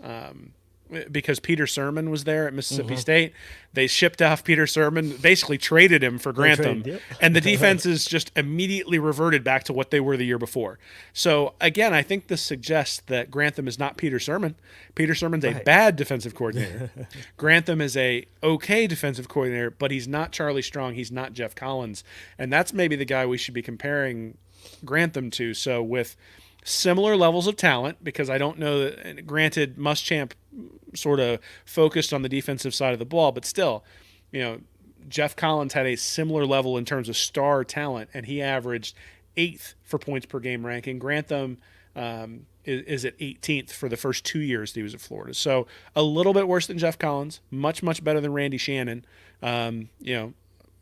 Peter Sermon was there at Mississippi State. They shipped off Peter Sermon, basically traded him for Grantham. And the defenses just immediately reverted back to what they were the year before. So, again, I think this suggests that Grantham is not Peter Sermon. Peter Sermon's a bad defensive coordinator. Grantham is a okay defensive coordinator, but he's not Charlie Strong. He's not Jeff Collins. And that's maybe the guy we should be comparing Grantham to. So with similar levels of talent, because I don't know that, granted, Muschamp sort of focused on the defensive side of the ball, but still, Jeff Collins had a similar level in terms of star talent, and he averaged 8th for points per game ranking. Grantham is at 18th for the first 2 years that he was at Florida. So a little bit worse than Jeff Collins, much, much better than Randy Shannon.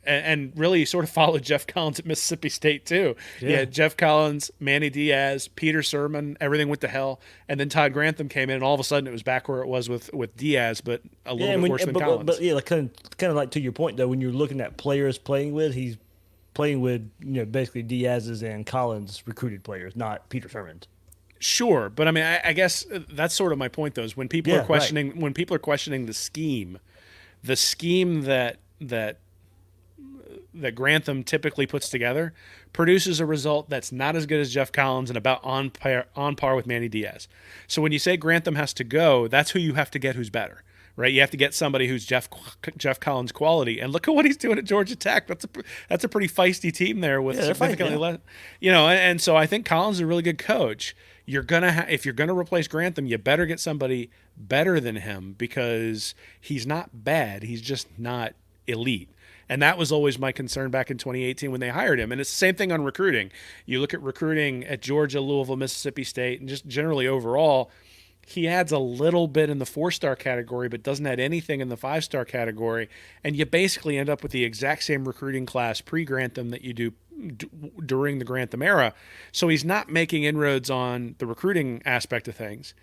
And really sort of followed Jeff Collins at Mississippi State too. Yeah, Jeff Collins, Manny Diaz, Peter Sermon, everything went to hell. And then Todd Grantham came in, and all of a sudden it was back where it was with Diaz, but a little bit worse than Collins. But yeah, kind of like to your point though, when you're looking at players playing with, he's playing with basically Diaz's and Collins recruited players, not Peter Sermon's. Sure, but I mean, I guess that's sort of my point though. Is when people are questioning the scheme that Grantham typically puts together produces a result that's not as good as Jeff Collins and about on par with Manny Diaz. So when you say Grantham has to go, that's who you have to get who's better, right? You have to get somebody who's Jeff Collins quality. And look at what he's doing at Georgia Tech. That's a pretty feisty team there with significantly less, and so I think Collins is a really good coach. You're if you're gonna replace Grantham, you better get somebody better than him, because he's not bad. He's just not elite. And that was always my concern back in 2018 when they hired him. And it's the same thing on recruiting. You look at recruiting at Georgia, Louisville, Mississippi State, and just generally overall, he adds a little bit in the 4-star category, but doesn't add anything in the 5-star category. And you basically end up with the exact same recruiting class pre-Grantham that you do during the Grantham era. So he's not making inroads on the recruiting aspect of things.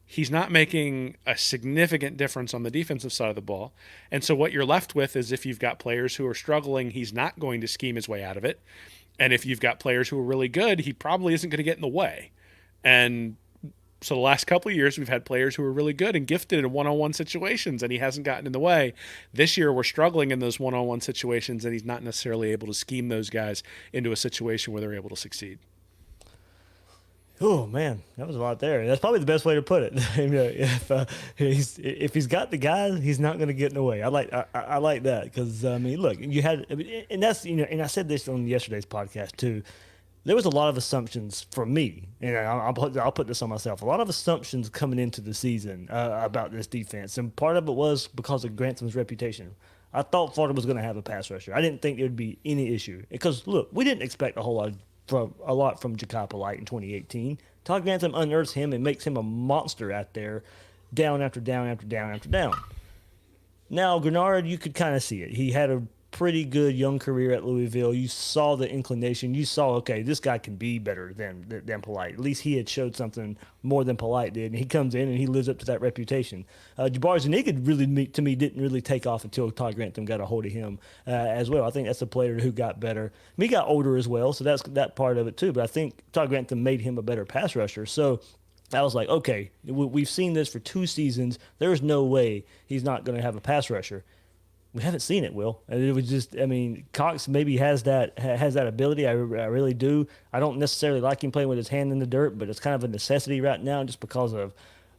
He's not making a significant difference on the defensive side of the ball. And so what you're left with is, if you've got players who are struggling, he's not going to scheme his way out of it. And if you've got players who are really good, he probably isn't going to get in the way. And so the last couple of years, we've had players who are really good and gifted in one-on-one situations, and he hasn't gotten in the way. This year, we're struggling in those one-on-one situations, and he's not necessarily able to scheme those guys into a situation where they're able to succeed. Oh man, that was a lot there. That's probably the best way to put it. If he's got the guys, he's not going to get in the way. I like that, because look, and that's and I said this on yesterday's podcast too. There was a lot of assumptions from me, and I'll put this on myself. A lot of assumptions coming into the season about this defense, and part of it was because of Grantham's reputation. I thought Florida was going to have a pass rusher. I didn't think there would be any issue, because look, we didn't expect a whole lot of from Ja'Kai Polite in 2018. Todd Grantham unearths him and makes him a monster out there, down after down after down after down. Now, Grenard, you could kind of see it. He had a pretty good young career at Louisville. You saw the inclination. You saw, okay, this guy can be better than Polite. At least he had showed something more than Polite did. And he comes in and he lives up to that reputation. Jabari Zuniga to me didn't really take off until Todd Grantham got a hold of him as well. I think that's a player who got better. I mean, he got older as well, so that's that part of it too. But I think Todd Grantham made him a better pass rusher. So I was like, okay, we've seen this for 2 seasons. There's no way he's not going to have a pass rusher. We haven't seen it, Will. And it was just, I mean, Cox maybe has that ability. I really do. I don't necessarily like him playing with his hand in the dirt, but it's kind of a necessity right now just because of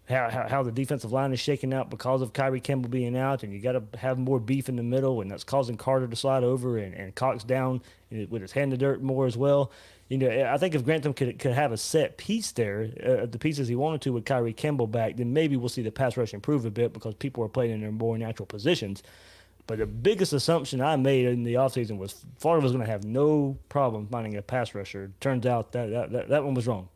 how the defensive line is shaking out because of Kyrie Campbell being out, and you got to have more beef in the middle, and that's causing Carter to slide over and Cox down with his hand in the dirt more as well. You know, I think if Grantham could have a set piece there, the pieces he wanted to with Kyrie Campbell back, then maybe we'll see the pass rush improve a bit because people are playing in their more natural positions. But the biggest assumption I made in the offseason was Florida was going to have no problem finding a pass rusher. Turns out that one was wrong.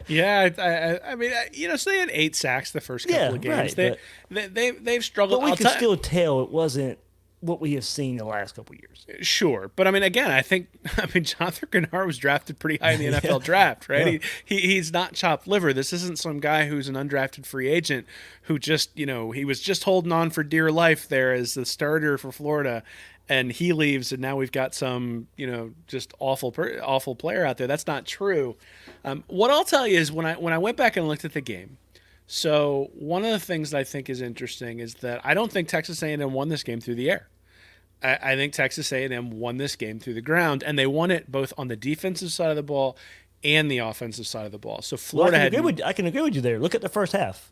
Yeah, I mean, so they had 8 sacks the first couple of games. Right, They've struggled. But we could still tell it wasn't what we have seen the last couple of years. Sure. But I mean, again, Jonathan Grenard was drafted pretty high in the NFL draft, right? Yeah. He's not chopped liver. This isn't some guy who's an undrafted free agent who just, he was just holding on for dear life there as the starter for Florida, and he leaves, and now we've got some, just awful player out there. That's not true. What I'll tell you is when I went back and looked at the game, so one of the things that I think is interesting is that I don't think Texas A&M won this game through the air. I think Texas A&M won this game through the ground, and they won it both on the defensive side of the ball and the offensive side of the ball. So Florida I can agree with you there. Look at the first half.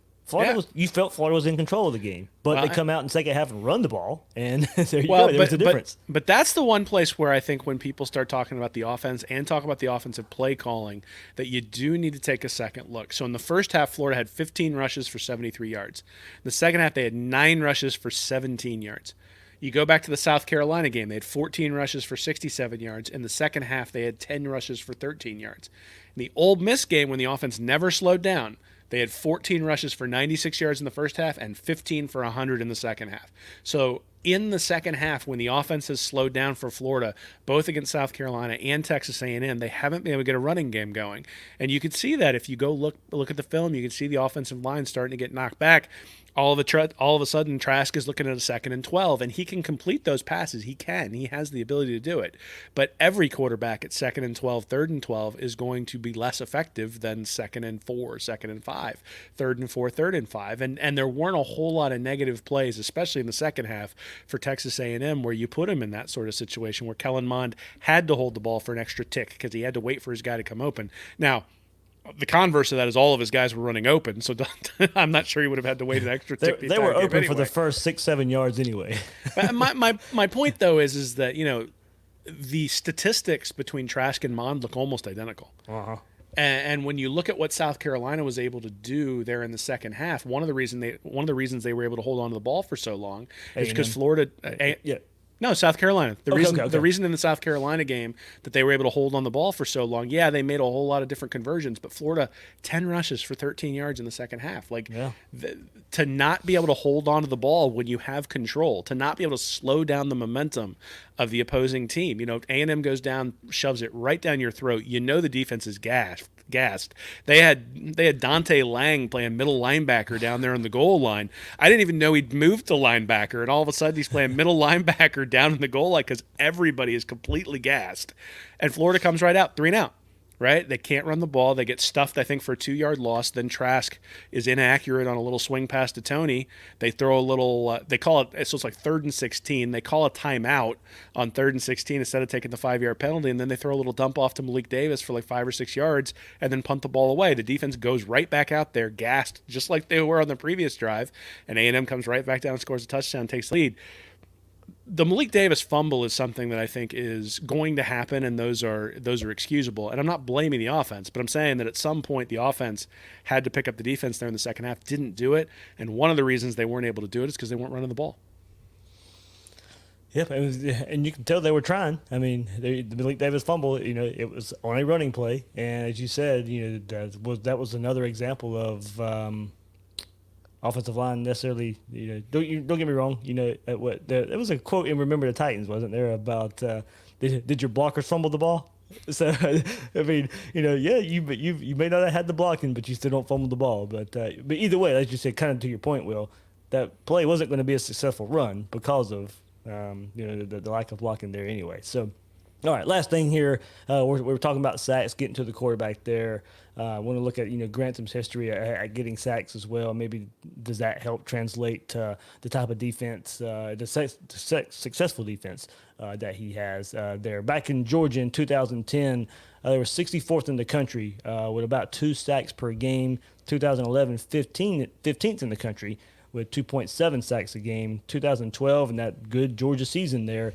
You felt Florida was in control of the game, but they come out in the second half and run the ball, and there you go. There was a difference. But that's the one place where I think when people start talking about the offense and talk about the offensive play calling, that you do need to take a second look. So in the first half, Florida had 15 rushes for 73 yards. In the second half, they had 9 rushes for 17 yards. You go back to the South Carolina game, they had 14 rushes for 67 yards. In the second half, they had 10 rushes for 13 yards. In the Ole Miss game, when the offense never slowed down, they had 14 rushes for 96 yards in the first half and 15 for 100 in the second half. So in the second half, when the offense has slowed down for Florida, both against South Carolina and Texas A&M, they haven't been able to get a running game going. And you can see that if you go look at the film, you can see the offensive line starting to get knocked back. All of a sudden, Trask is looking at a 2nd and 12, and he can complete those passes. He has the ability to do it. But every quarterback at 2nd and 12, 3rd and 12 is going to be less effective than 2nd and 4, 2nd and 5, 3rd and 4, 3rd and 5. And there weren't a whole lot of negative plays, especially in the second half for Texas A&M, where you put him in that sort of situation where Kellen Mond had to hold the ball for an extra tick because he had to wait for his guy to come open. Now, the converse of that is all of his guys were running open, so I'm not sure he would have had to wait an extra tick. They were open for the first 6-7 yards anyway. my point though is that the statistics between Trask and Mond look almost identical. Uh-huh. And when you look at what South Carolina was able to do there in the second half, one of the reasons they were able to hold on to the ball for so long is because Florida. No, South Carolina. The reason in the South Carolina game that they were able to hold on the ball for so long, they made a whole lot of different conversions, but Florida, 10 rushes for 13 yards in the second half. To not be able to hold on to the ball when you have control, to not be able to slow down the momentum of the opposing team. A&M goes down, shoves it right down your throat. The defense is gassed. They had Dante Lang playing middle linebacker down there on the goal line. I didn't even know he'd moved to linebacker, and all of a sudden he's playing middle linebacker down in the goal line because everybody is completely gassed. And Florida comes right out, 3 and out. Right? They can't run the ball. They get stuffed, I think, for a 2-yard loss. Then Trask is inaccurate on a little swing pass to Tony. They throw a little, they call it, so it's like 3rd and 16. They call a timeout on 3rd and 16 instead of taking the 5-yard penalty. And then they throw a little dump off to Malik Davis for like 5 or 6 yards and then punt the ball away. The defense goes right back out there, gassed, just like they were on the previous drive. And A&M comes right back down and scores a touchdown, takes the lead. The Malik Davis fumble is something that I think is going to happen, and those are excusable. And I'm not blaming the offense, but I'm saying that at some point the offense had to pick up the defense there in the second half, didn't do it, and one of the reasons they weren't able to do it is because they weren't running the ball. Yep, it was, and you can tell they were trying. I mean, the Malik Davis fumble, it was on a running play, and as you said, that was another example of offensive line necessarily. Don't get me wrong. There was a quote in Remember the Titans, wasn't there, about did your blockers fumble the ball? So I mean, yeah, you may not have had the blocking, but you still don't fumble the ball. But either way, as you said, kind of to your point, Will, that play wasn't going to be a successful run because of the lack of blocking there anyway. So, all right, last thing here, we're talking about sacks, getting to the quarterback there. I want to look at Grantham's history at getting sacks as well. Maybe does that help translate to the type of defense, successful defense that he has there. Back in Georgia in 2010, they were 64th in the country with about 2 sacks per game. 2011, 15th in the country with 2.7 sacks a game. 2012, in that good Georgia season there,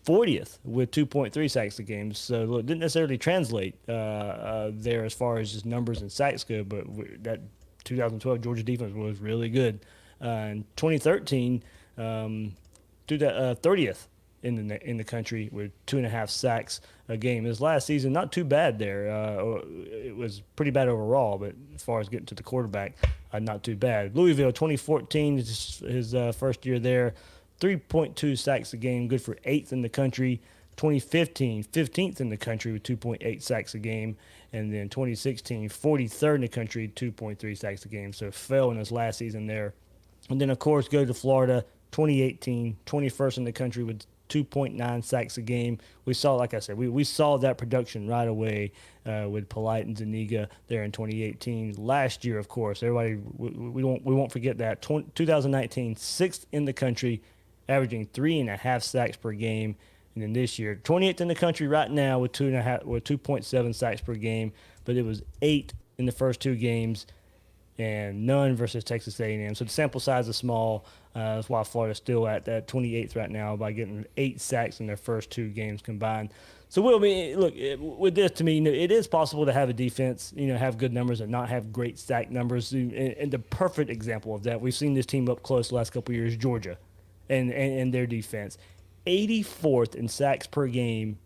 40th with 2.3 sacks a game. So look, didn't necessarily translate there as far as just numbers and sacks go, but that 2012 Georgia defense was really good. In 2013, 30th in the country with 2.5 sacks a game. His last season, not too bad there. It was pretty bad overall, but as far as getting to the quarterback, not too bad. Louisville, 2014, his first year there. 3.2 sacks a game, good for 8th in the country. 2015, 15th in the country with 2.8 sacks a game. And then 2016, 43rd in the country, 2.3 sacks a game. So fell in his last season there. And then, of course, go to Florida, 2018, 21st in the country with 2.9 sacks a game. We saw, like I said, we saw that production right away with Polite and Zuniga there in 2018. Last year, of course, everybody, we won't forget that. 2019, 6th in the country, averaging 3.5 sacks per game. And then this year, 28th in the country right now with 2.7 sacks per game, but it was 8 in the first 2 games and none versus Texas A&M. So the sample size is small. That's why Florida's still at that 28th right now by getting 8 sacks in their first 2 games combined. So, Will, look, with this, to me, it is possible to have a defense, have good numbers and not have great sack numbers. And the perfect example of that, we've seen this team up close the last couple of years, Georgia, and their defense. 84th in sacks per game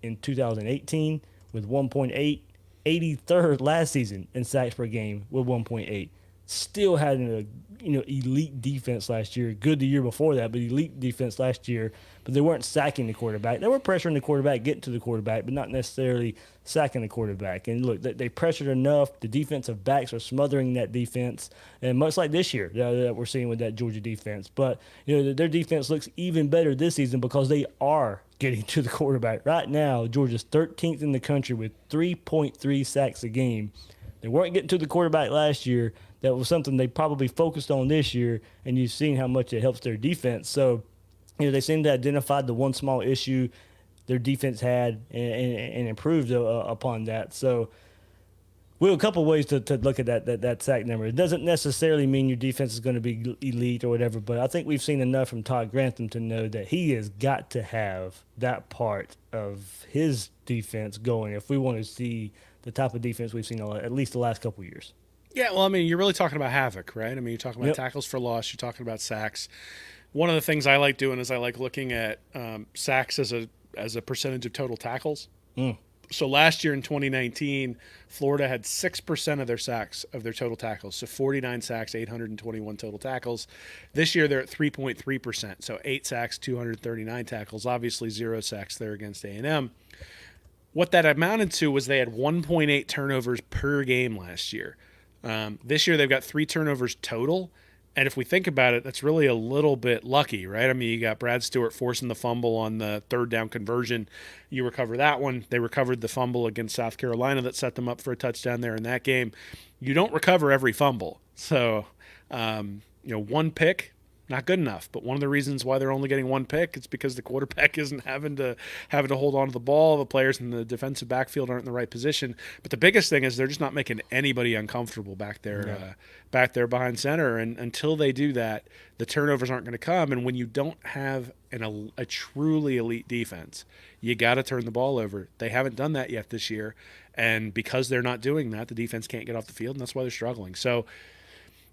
in 2018 with 1.8. 83rd last season in sacks per game with 1.8. Still had an elite defense last year. Good the year before that, but elite defense last year. But they weren't sacking the quarterback. They were pressuring the quarterback, getting to the quarterback, but not necessarily sacking the quarterback. And look, they pressured enough. The defensive backs are smothering that defense, and much like this year that we're seeing with that Georgia defense. But their defense looks even better this season because they are getting to the quarterback. Right now, Georgia's 13th in the country with 3.3 sacks a game. They weren't getting to the quarterback last year. That was something they probably focused on this year, and you've seen how much it helps their defense. So, they seem to identify the one small issue their defense had and improved upon that. So, a couple ways to look at that sack number. It doesn't necessarily mean your defense is going to be elite or whatever, but I think we've seen enough from Todd Grantham to know that he has got to have that part of his defense going if we want to see the type of defense we've seen at least the last couple of years. Yeah, well, you're really talking about havoc, right? You're talking about tackles for loss. You're talking about sacks. One of the things I like doing is I like looking at sacks as a percentage of total tackles. So last year in 2019, Florida had 6% of their sacks of their total tackles. So 49 sacks, 821 total tackles. This year they're at 3.3%. So 8 sacks, 239 tackles. Obviously 0 sacks there against A&M. What that amounted to was they had 1.8 turnovers per game last year. This year they've got 3 turnovers total. And if we think about it, that's really a little bit lucky, right? You got Brad Stewart forcing the fumble on the 3rd down conversion. You recover that one. They recovered the fumble against South Carolina that set them up for a touchdown there in that game. You don't recover every fumble. So, 1 pick, not good enough. But one of the reasons why they're only getting 1 pick is because the quarterback isn't having to hold on to the ball. The players in the defensive backfield aren't in the right position. But the biggest thing is they're just not making anybody uncomfortable back there, back there behind center. And until they do that, the turnovers aren't going to come. And when you don't have a truly elite defense, you got to turn the ball over. They haven't done that yet this year. And because they're not doing that, the defense can't get off the field, and that's why they're struggling. So,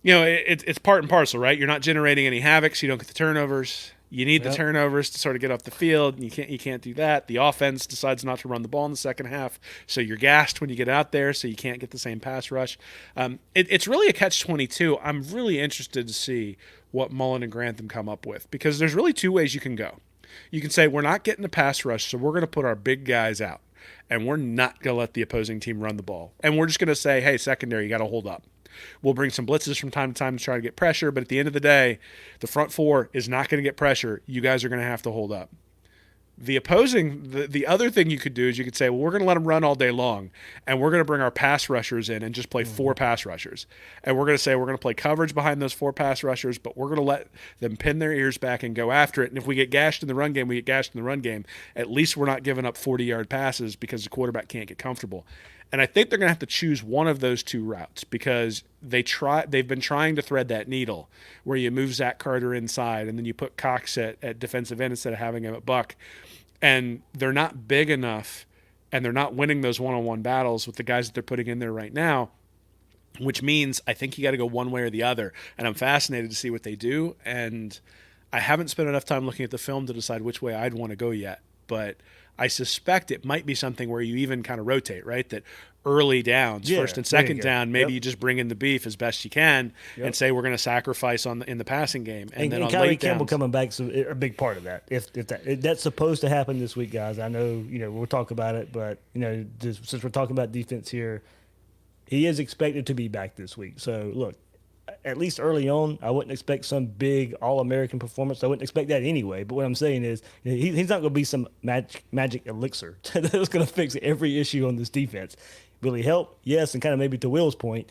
it's part and parcel, right? You're not generating any havoc, so you don't get the turnovers. You need the turnovers to sort of get off the field. And you can't do that. The offense decides not to run the ball in the second half, so you're gassed when you get out there, so you can't get the same pass rush. It's really a catch-22. I'm really interested to see what Mullen and Grantham come up with, because there's really two ways you can go. You can say, we're not getting the pass rush, so we're going to put our big guys out, and we're not going to let the opposing team run the ball. And we're just going to say, hey, secondary, you got to hold up. We'll bring some blitzes from time to time to try to get pressure, but at the end of the day, the front four is not going to get pressure. You guys are going to have to hold up. The other thing you could do is you could say, well, we're going to let them run all day long, and we're going to bring our pass rushers in and just play 4 pass rushers. And we're going to say we're going to play coverage behind those 4 pass rushers, but we're going to let them pin their ears back and go after it. And if we get gashed in the run game, we get gashed in the run game. At least we're not giving up 40-yard passes because the quarterback can't get comfortable. And I think they're going to have to choose one of those two routes, because they've been trying to thread that needle where you move Zach Carter inside and then you put Cox at defensive end instead of having him at Buck. And they're not big enough, and they're not winning those one-on-one battles with the guys that they're putting in there right now, which means I think you got to go one way or the other. And I'm fascinated to see what they do. And I haven't spent enough time looking at the film to decide which way I'd want to go yet. But I suspect it might be something where you even kind of rotate, right? That early downs, first and second down, maybe you just bring in the beef as best you can and say we're going to sacrifice in the passing game. And then on Kyrie late Campbell downs, coming back is a big part of that. If that's supposed to happen this week, guys, I know we'll talk about it, but since we're talking about defense here, he is expected to be back this week. So look, at least early on, I wouldn't expect some big All-American performance. I wouldn't expect that anyway. But what I'm saying is, he's not going to be some magic elixir that's going to fix every issue on this defense. Will he help? Yes, and kind of maybe to Will's point,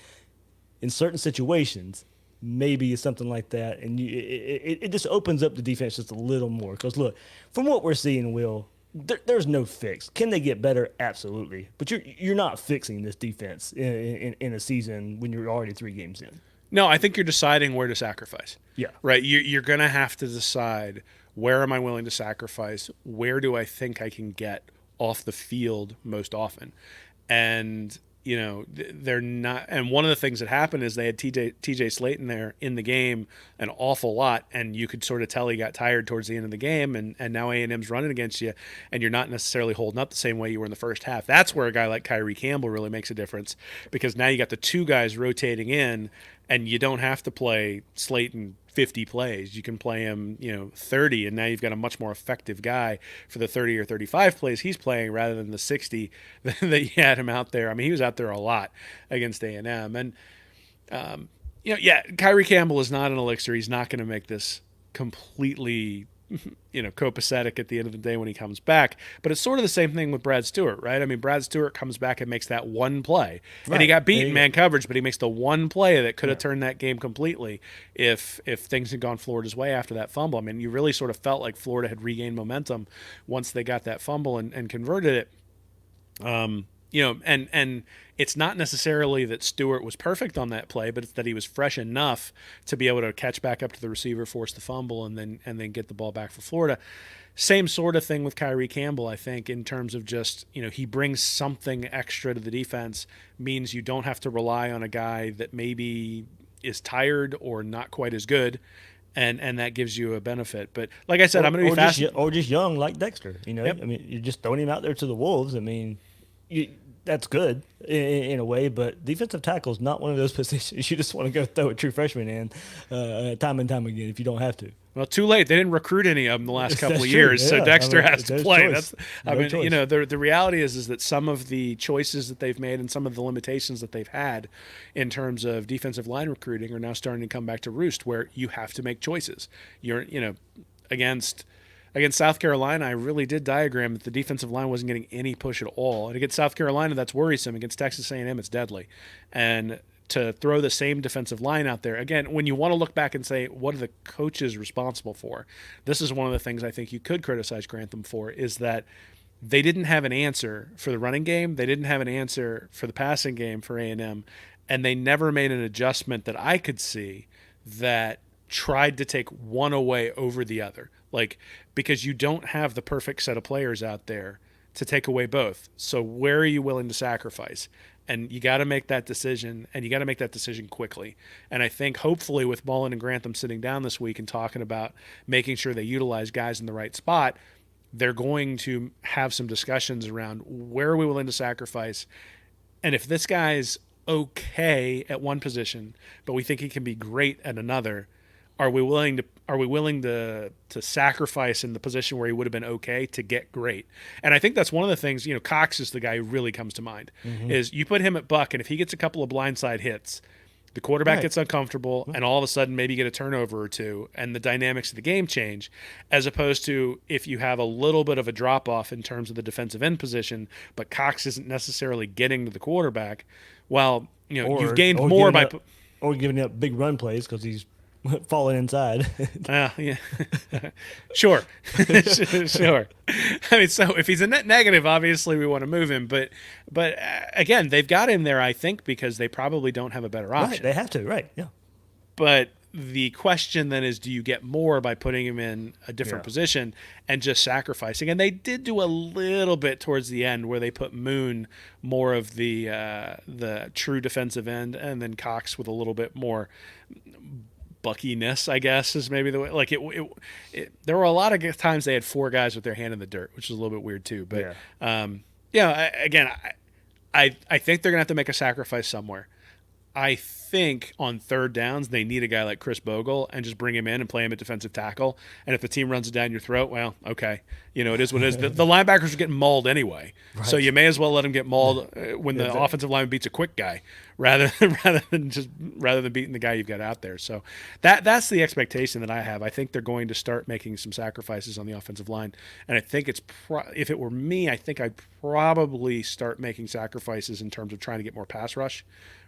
in certain situations, maybe it's something like that. And it just opens up the defense just a little more. Because, look, from what we're seeing, Will, there's no fix. Can they get better? Absolutely. But you're not fixing this defense in a season when you're already 3 games in. No, I think you're deciding where to sacrifice. Yeah. Right? You're going to have to decide, where am I willing to sacrifice? Where do I think I can get off the field most often? And, they're not – and one of the things that happened is they had TJ Slayton there in the game an awful lot, and you could sort of tell he got tired towards the end of the game, and now A&M's running against you, and you're not necessarily holding up the same way you were in the first half. That's where a guy like Kyrie Campbell really makes a difference, because now you got the 2 guys rotating in, and you don't have to play Slayton 50 plays. You can play him, 30, and now you've got a much more effective guy for the 30 or 35 plays he's playing rather than the 60 that you had him out there. I mean, he was out there a lot against A&M. And, Kyrie Campbell is not an elixir. He's not going to make this completely copacetic at the end of the day when he comes back. But it's sort of the same thing with Brad Stewart, right? I mean, Brad Stewart comes back and makes that one play. Right. And he got beat in man coverage, but he makes the one play that could have turned that game completely if things had gone Florida's way after that fumble. I mean, you really sort of felt like Florida had regained momentum once they got that fumble and converted it. And it's not necessarily that Stewart was perfect on that play, but it's that he was fresh enough to be able to catch back up to the receiver, force the fumble, and then get the ball back for Florida. Same sort of thing with Kyrie Campbell, I think, in terms of just, he brings something extra to the defense, means you don't have to rely on a guy that maybe is tired or not quite as good. And that gives you a benefit. But like I said, I'm going to be fast. Or just young like Dexter. Yep. I mean, you're just throwing him out there to the Wolves. I mean, that's good in a way, but defensive tackle is not one of those positions you just want to go throw a true freshman in time and time again if you don't have to. Well, too late. They didn't recruit any of them the last couple of years, so Dexter has to play. The reality is that some of the choices that they've made and some of the limitations that they've had in terms of defensive line recruiting are now starting to come back to roost, where you have to make choices. Against South Carolina, I really did diagram that the defensive line wasn't getting any push at all. And against South Carolina, that's worrisome. Against Texas A&M, it's deadly. And to throw the same defensive line out there, again, when you want to look back and say, what are the coaches responsible for? This is one of the things I think you could criticize Grantham for, is that they didn't have an answer for the running game. They didn't have an answer for the passing game for A&M. And they never made an adjustment that I could see that tried to take one away over the other. Because you don't have the perfect set of players out there to take away both. So where are you willing to sacrifice? And you got to make that decision, and you got to make that decision quickly. And I think hopefully with Mullen and Grantham sitting down this week and talking about making sure they utilize guys in the right spot, they're going to have some discussions around where are we willing to sacrifice. And if this guy's okay at one position, but we think he can be great at another, are we willing to sacrifice in the position where he would have been okay to get great? And I think that's one of the things, Cox is the guy who really comes to mind, is you put him at buck, and if he gets a couple of blindside hits, the quarterback gets uncomfortable, and all of a sudden maybe you get a turnover or two, and the dynamics of the game change, as opposed to if you have a little bit of a drop-off in terms of the defensive end position, but Cox isn't necessarily getting to the quarterback. Well, you've gained more by... Or giving up big run plays because he's falling inside. Yeah. Sure. Sure. I mean, so if he's a net negative, obviously we want to move him. But again, they've got him there, I think, because they probably don't have a better option. Right, they have to, right, yeah. But the question then is, do you get more by putting him in a different position and just sacrificing? And they did do a little bit towards the end where they put Moon more of the true defensive end, and then Cox with a little bit more buckiness, I guess, is maybe the way. Like there were a lot of times they had four guys with their hand in the dirt, which is a little bit weird too. But I think they're gonna have to make a sacrifice somewhere. I think on third downs they need a guy like Chris Bogle and just bring him in and play him at defensive tackle. And if the team runs it down your throat, well, okay, it is what it is. The linebackers are getting mauled anyway, so you may as well let them get mauled when the offensive lineman beats a quick guy, rather than beating the guy you've got out there. So that's the expectation that I have. I think they're going to start making some sacrifices on the offensive line, and I think if it were me, I think I'd probably start making sacrifices in terms of trying to get more pass rush,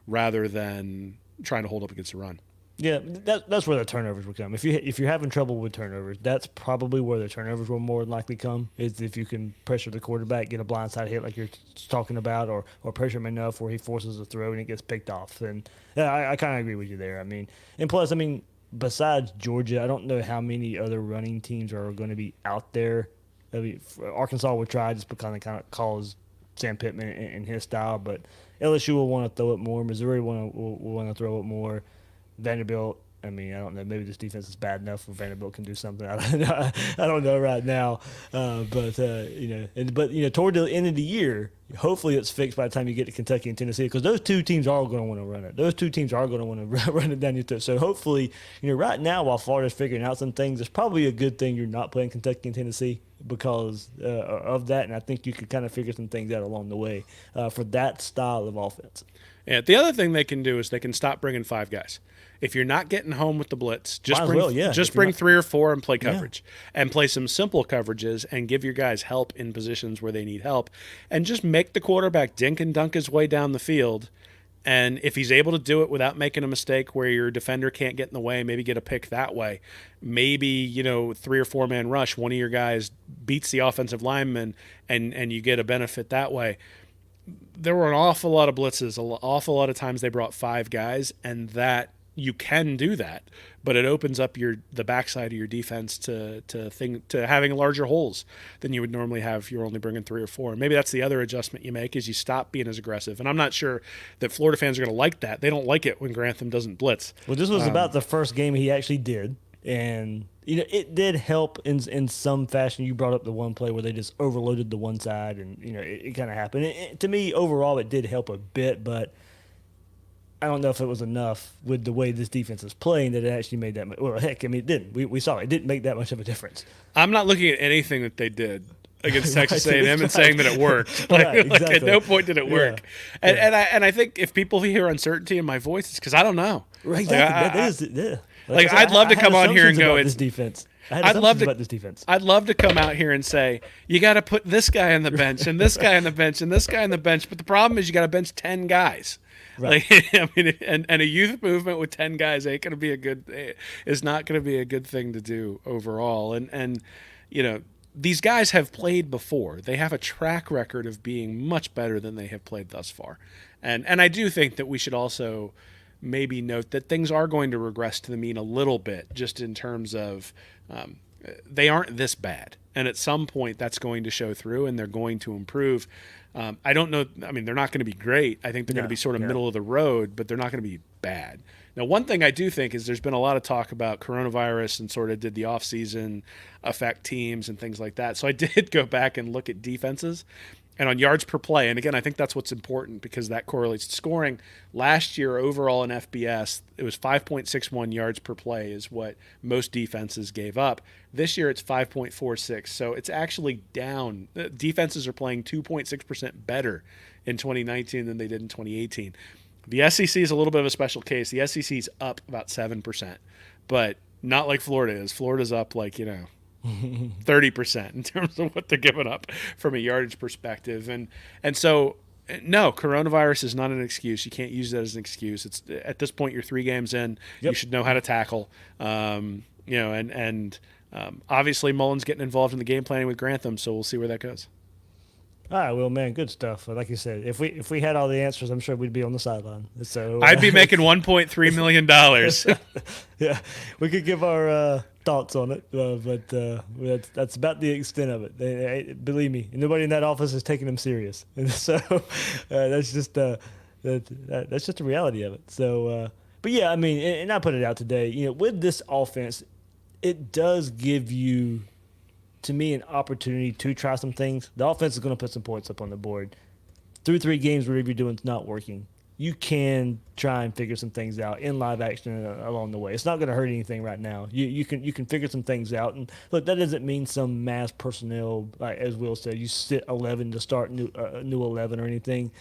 rather than trying to hold up against the run. Yeah, that's where the turnovers will come. If you're having trouble with turnovers, that's probably where the turnovers will more than likely come. Is if you can pressure the quarterback, get a blindside hit like you're talking about, or pressure him enough where he forces a throw and it gets picked off. And I kind of agree with you there. And plus, besides Georgia, I don't know how many other running teams are going to be out there. Arkansas will try just because it kind of calls Sam Pittman in his style, but LSU will want to throw it more. Missouri will want to throw it more. Vanderbilt, I don't know. Maybe this defense is bad enough where Vanderbilt can do something. I don't know right now. But toward the end of the year, hopefully it's fixed by the time you get to Kentucky and Tennessee, because those two teams are going to want to run it. Those two teams are going to want to run it down your throat. So hopefully, right now while Florida's figuring out some things, it's probably a good thing you're not playing Kentucky and Tennessee because of that. And I think you could kind of figure some things out along the way for that style of offense. Yeah. The other thing they can do is they can stop bringing five guys. If you're not getting home with the blitz, just bring 3 or 4 and play coverage, and play some simple coverages and give your guys help in positions where they need help, and just make the quarterback dink and dunk his way down the field. And if he's able to do it without making a mistake where your defender can't get in the way, maybe get a pick that way. Maybe, 3 or 4 man rush, one of your guys beats the offensive lineman and you get a benefit that way. There were an awful lot of blitzes, an awful lot of times they brought 5 guys, and that you can do that, but it opens up the backside of your defense to having larger holes than you would normally have if you're only bringing 3 or 4. Maybe that's the other adjustment you make, is you stop being as aggressive. And I'm not sure that Florida fans are going to like that. They don't like it when Grantham doesn't blitz. Well, this was about the first game he actually did, and it did help in some fashion. You brought up the one play where they just overloaded the one side, and it kind of happened. To me, overall, it did help a bit, but I don't know if it was enough with the way this defense is playing that it actually made that much. Well, heck, it didn't. We saw it. It didn't make that much of a difference. I'm not looking at anything that they did against Texas A&M and saying that it worked. Exactly. Like at no point did it work. And I think if people hear uncertainty in my voice, it's because I don't know. Right, exactly. I'd love to come on here and go, it's this defense. I'd love about this defense. I'd love to come out here and say, you got to put this guy on the bench and this guy on the bench and this guy on the bench. But the problem is you got to bench 10 guys. Right. And a youth movement with 10 guys is not going to be a good thing to do overall. And these guys have played before. They have a track record of being much better than they have played thus far. And I do think that we should also maybe note that things are going to regress to the mean a little bit, just in terms of they aren't this bad. and at some point that's going to show through, and they're going to improve. I don't know. I mean, they're not going to be great. I think they're going to be sort of middle of the road, but they're not going to be bad. Now, one thing I do think is there's been a lot of talk about coronavirus and sort of did the offseason affect teams and things like that. So I did go back and look at defenses and on yards per play. And again, I think that's what's important because that correlates to scoring. Last year, overall in FBS, it was 5.61 yards per play is what most defenses gave up. This year, it's 5.46. So it's actually down. Defenses are playing 2.6% better in 2019 than they did in 2018. The SEC is a little bit of a special case. The SEC is up about 7%, but not like Florida is. Florida's up 30% in terms of what they're giving up from a yardage perspective. And so, no, coronavirus is not an excuse. You can't use that as an excuse. It's at this point, you're 3 games in. Yep. You should know how to tackle. Obviously Mullen's getting involved in the game planning with Grantham, so we'll see where that goes. All right, well, man, good stuff. Like you said, if we had all the answers, I'm sure we'd be on the sideline. So I'd be making $1.3 million. Yeah, we could give our thoughts on it, but that's about the extent of it. Believe me, nobody in that office is taking them serious, and so that's just that's just the reality of it. So, but yeah, I mean, and I put it out today. With this offense, it does give you, to me, an opportunity to try some things. The offense is going to put some points up on the board. Through 3 games, whatever you're doing is not working. You can try and figure some things out in live action along the way. It's not going to hurt anything right now. You can figure some things out. And look, that doesn't mean some mass personnel, like as Will said, you sit 11 to start new 11 or anything.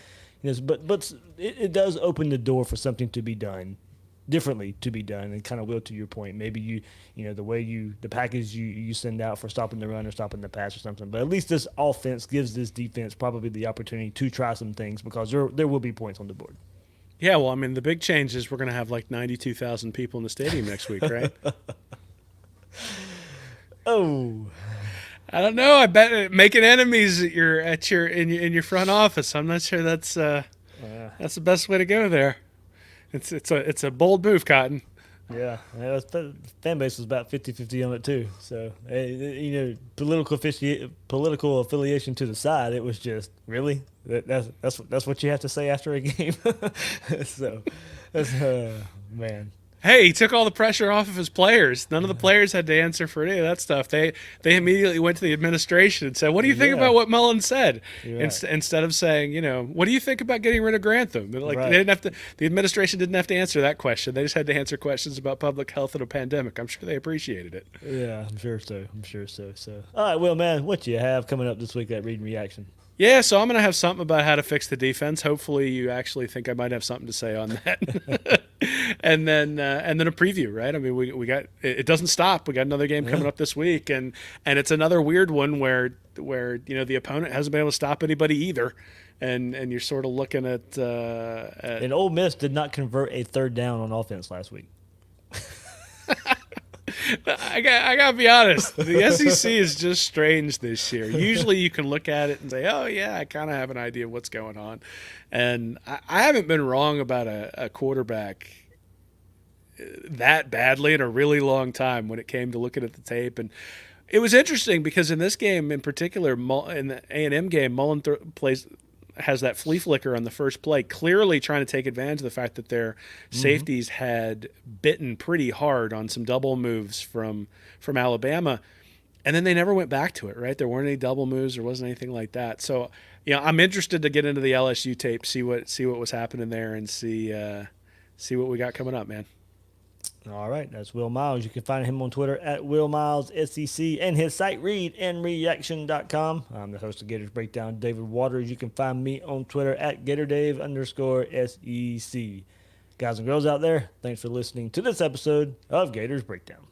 But it does open the door for something to be done differently, to be done. And kind of, Will, to your point, maybe the package you send out for stopping the run or stopping the pass or something. But at least this offense gives this defense probably the opportunity to try some things because there will be points on the board. Yeah, well, I mean, the big change is we're going to have 92,000 people in the stadium next week, right? Oh, I don't know. I bet making enemies in your front office. I'm not sure that's the best way to go there. It's a bold move, Cotton. Yeah, the fan base was about 50-50 on it too. So, political affiliation to the side, it was just really that's what you have to say after a game. So, that's man. Hey, he took all the pressure off of his players. None of the players had to answer for any of that stuff. They immediately went to the administration and said, "What do you think about what Mullen said?" Right. Instead of saying, "What do you think about getting rid of Grantham?" They didn't have to. The administration didn't have to answer that question. They just had to answer questions about public health and a pandemic. I'm sure they appreciated it. Yeah, I'm sure so. So, all right, well, man, what do you have coming up this week at Read and Reaction? Yeah, so I'm going to have something about how to fix the defense. Hopefully you actually think I might have something to say on that. and then a preview, right? I mean, we got it doesn't stop. We got another game coming up this week, and it's another weird one where the opponent hasn't been able to stop anybody either. And you're sort of looking at and Ole Miss did not convert a 3rd down on offense last week. I gotta be honest. The SEC is just strange this year. Usually you can look at it and say, "Oh yeah, I kind of have an idea of what's going on," and I haven't been wrong about a quarterback that badly in a really long time when it came to looking at the tape. And it was interesting because in this game in particular, in the A&M game, Mullen has that flea flicker on the first play, clearly trying to take advantage of the fact that their safeties had bitten pretty hard on some double moves from Alabama, and then they never went back to it, right? There weren't any double moves. There wasn't anything like that. So, I'm interested to get into the LSU tape, see what was happening there, and see what we got coming up, man. All right, that's Will Miles. You can find him on Twitter at WillMilesSEC and his site, readandreaction.com. I'm the host of Gators Breakdown, David Waters. You can find me on Twitter at GatorDave_SEC. Guys and girls out there, thanks for listening to this episode of Gators Breakdown.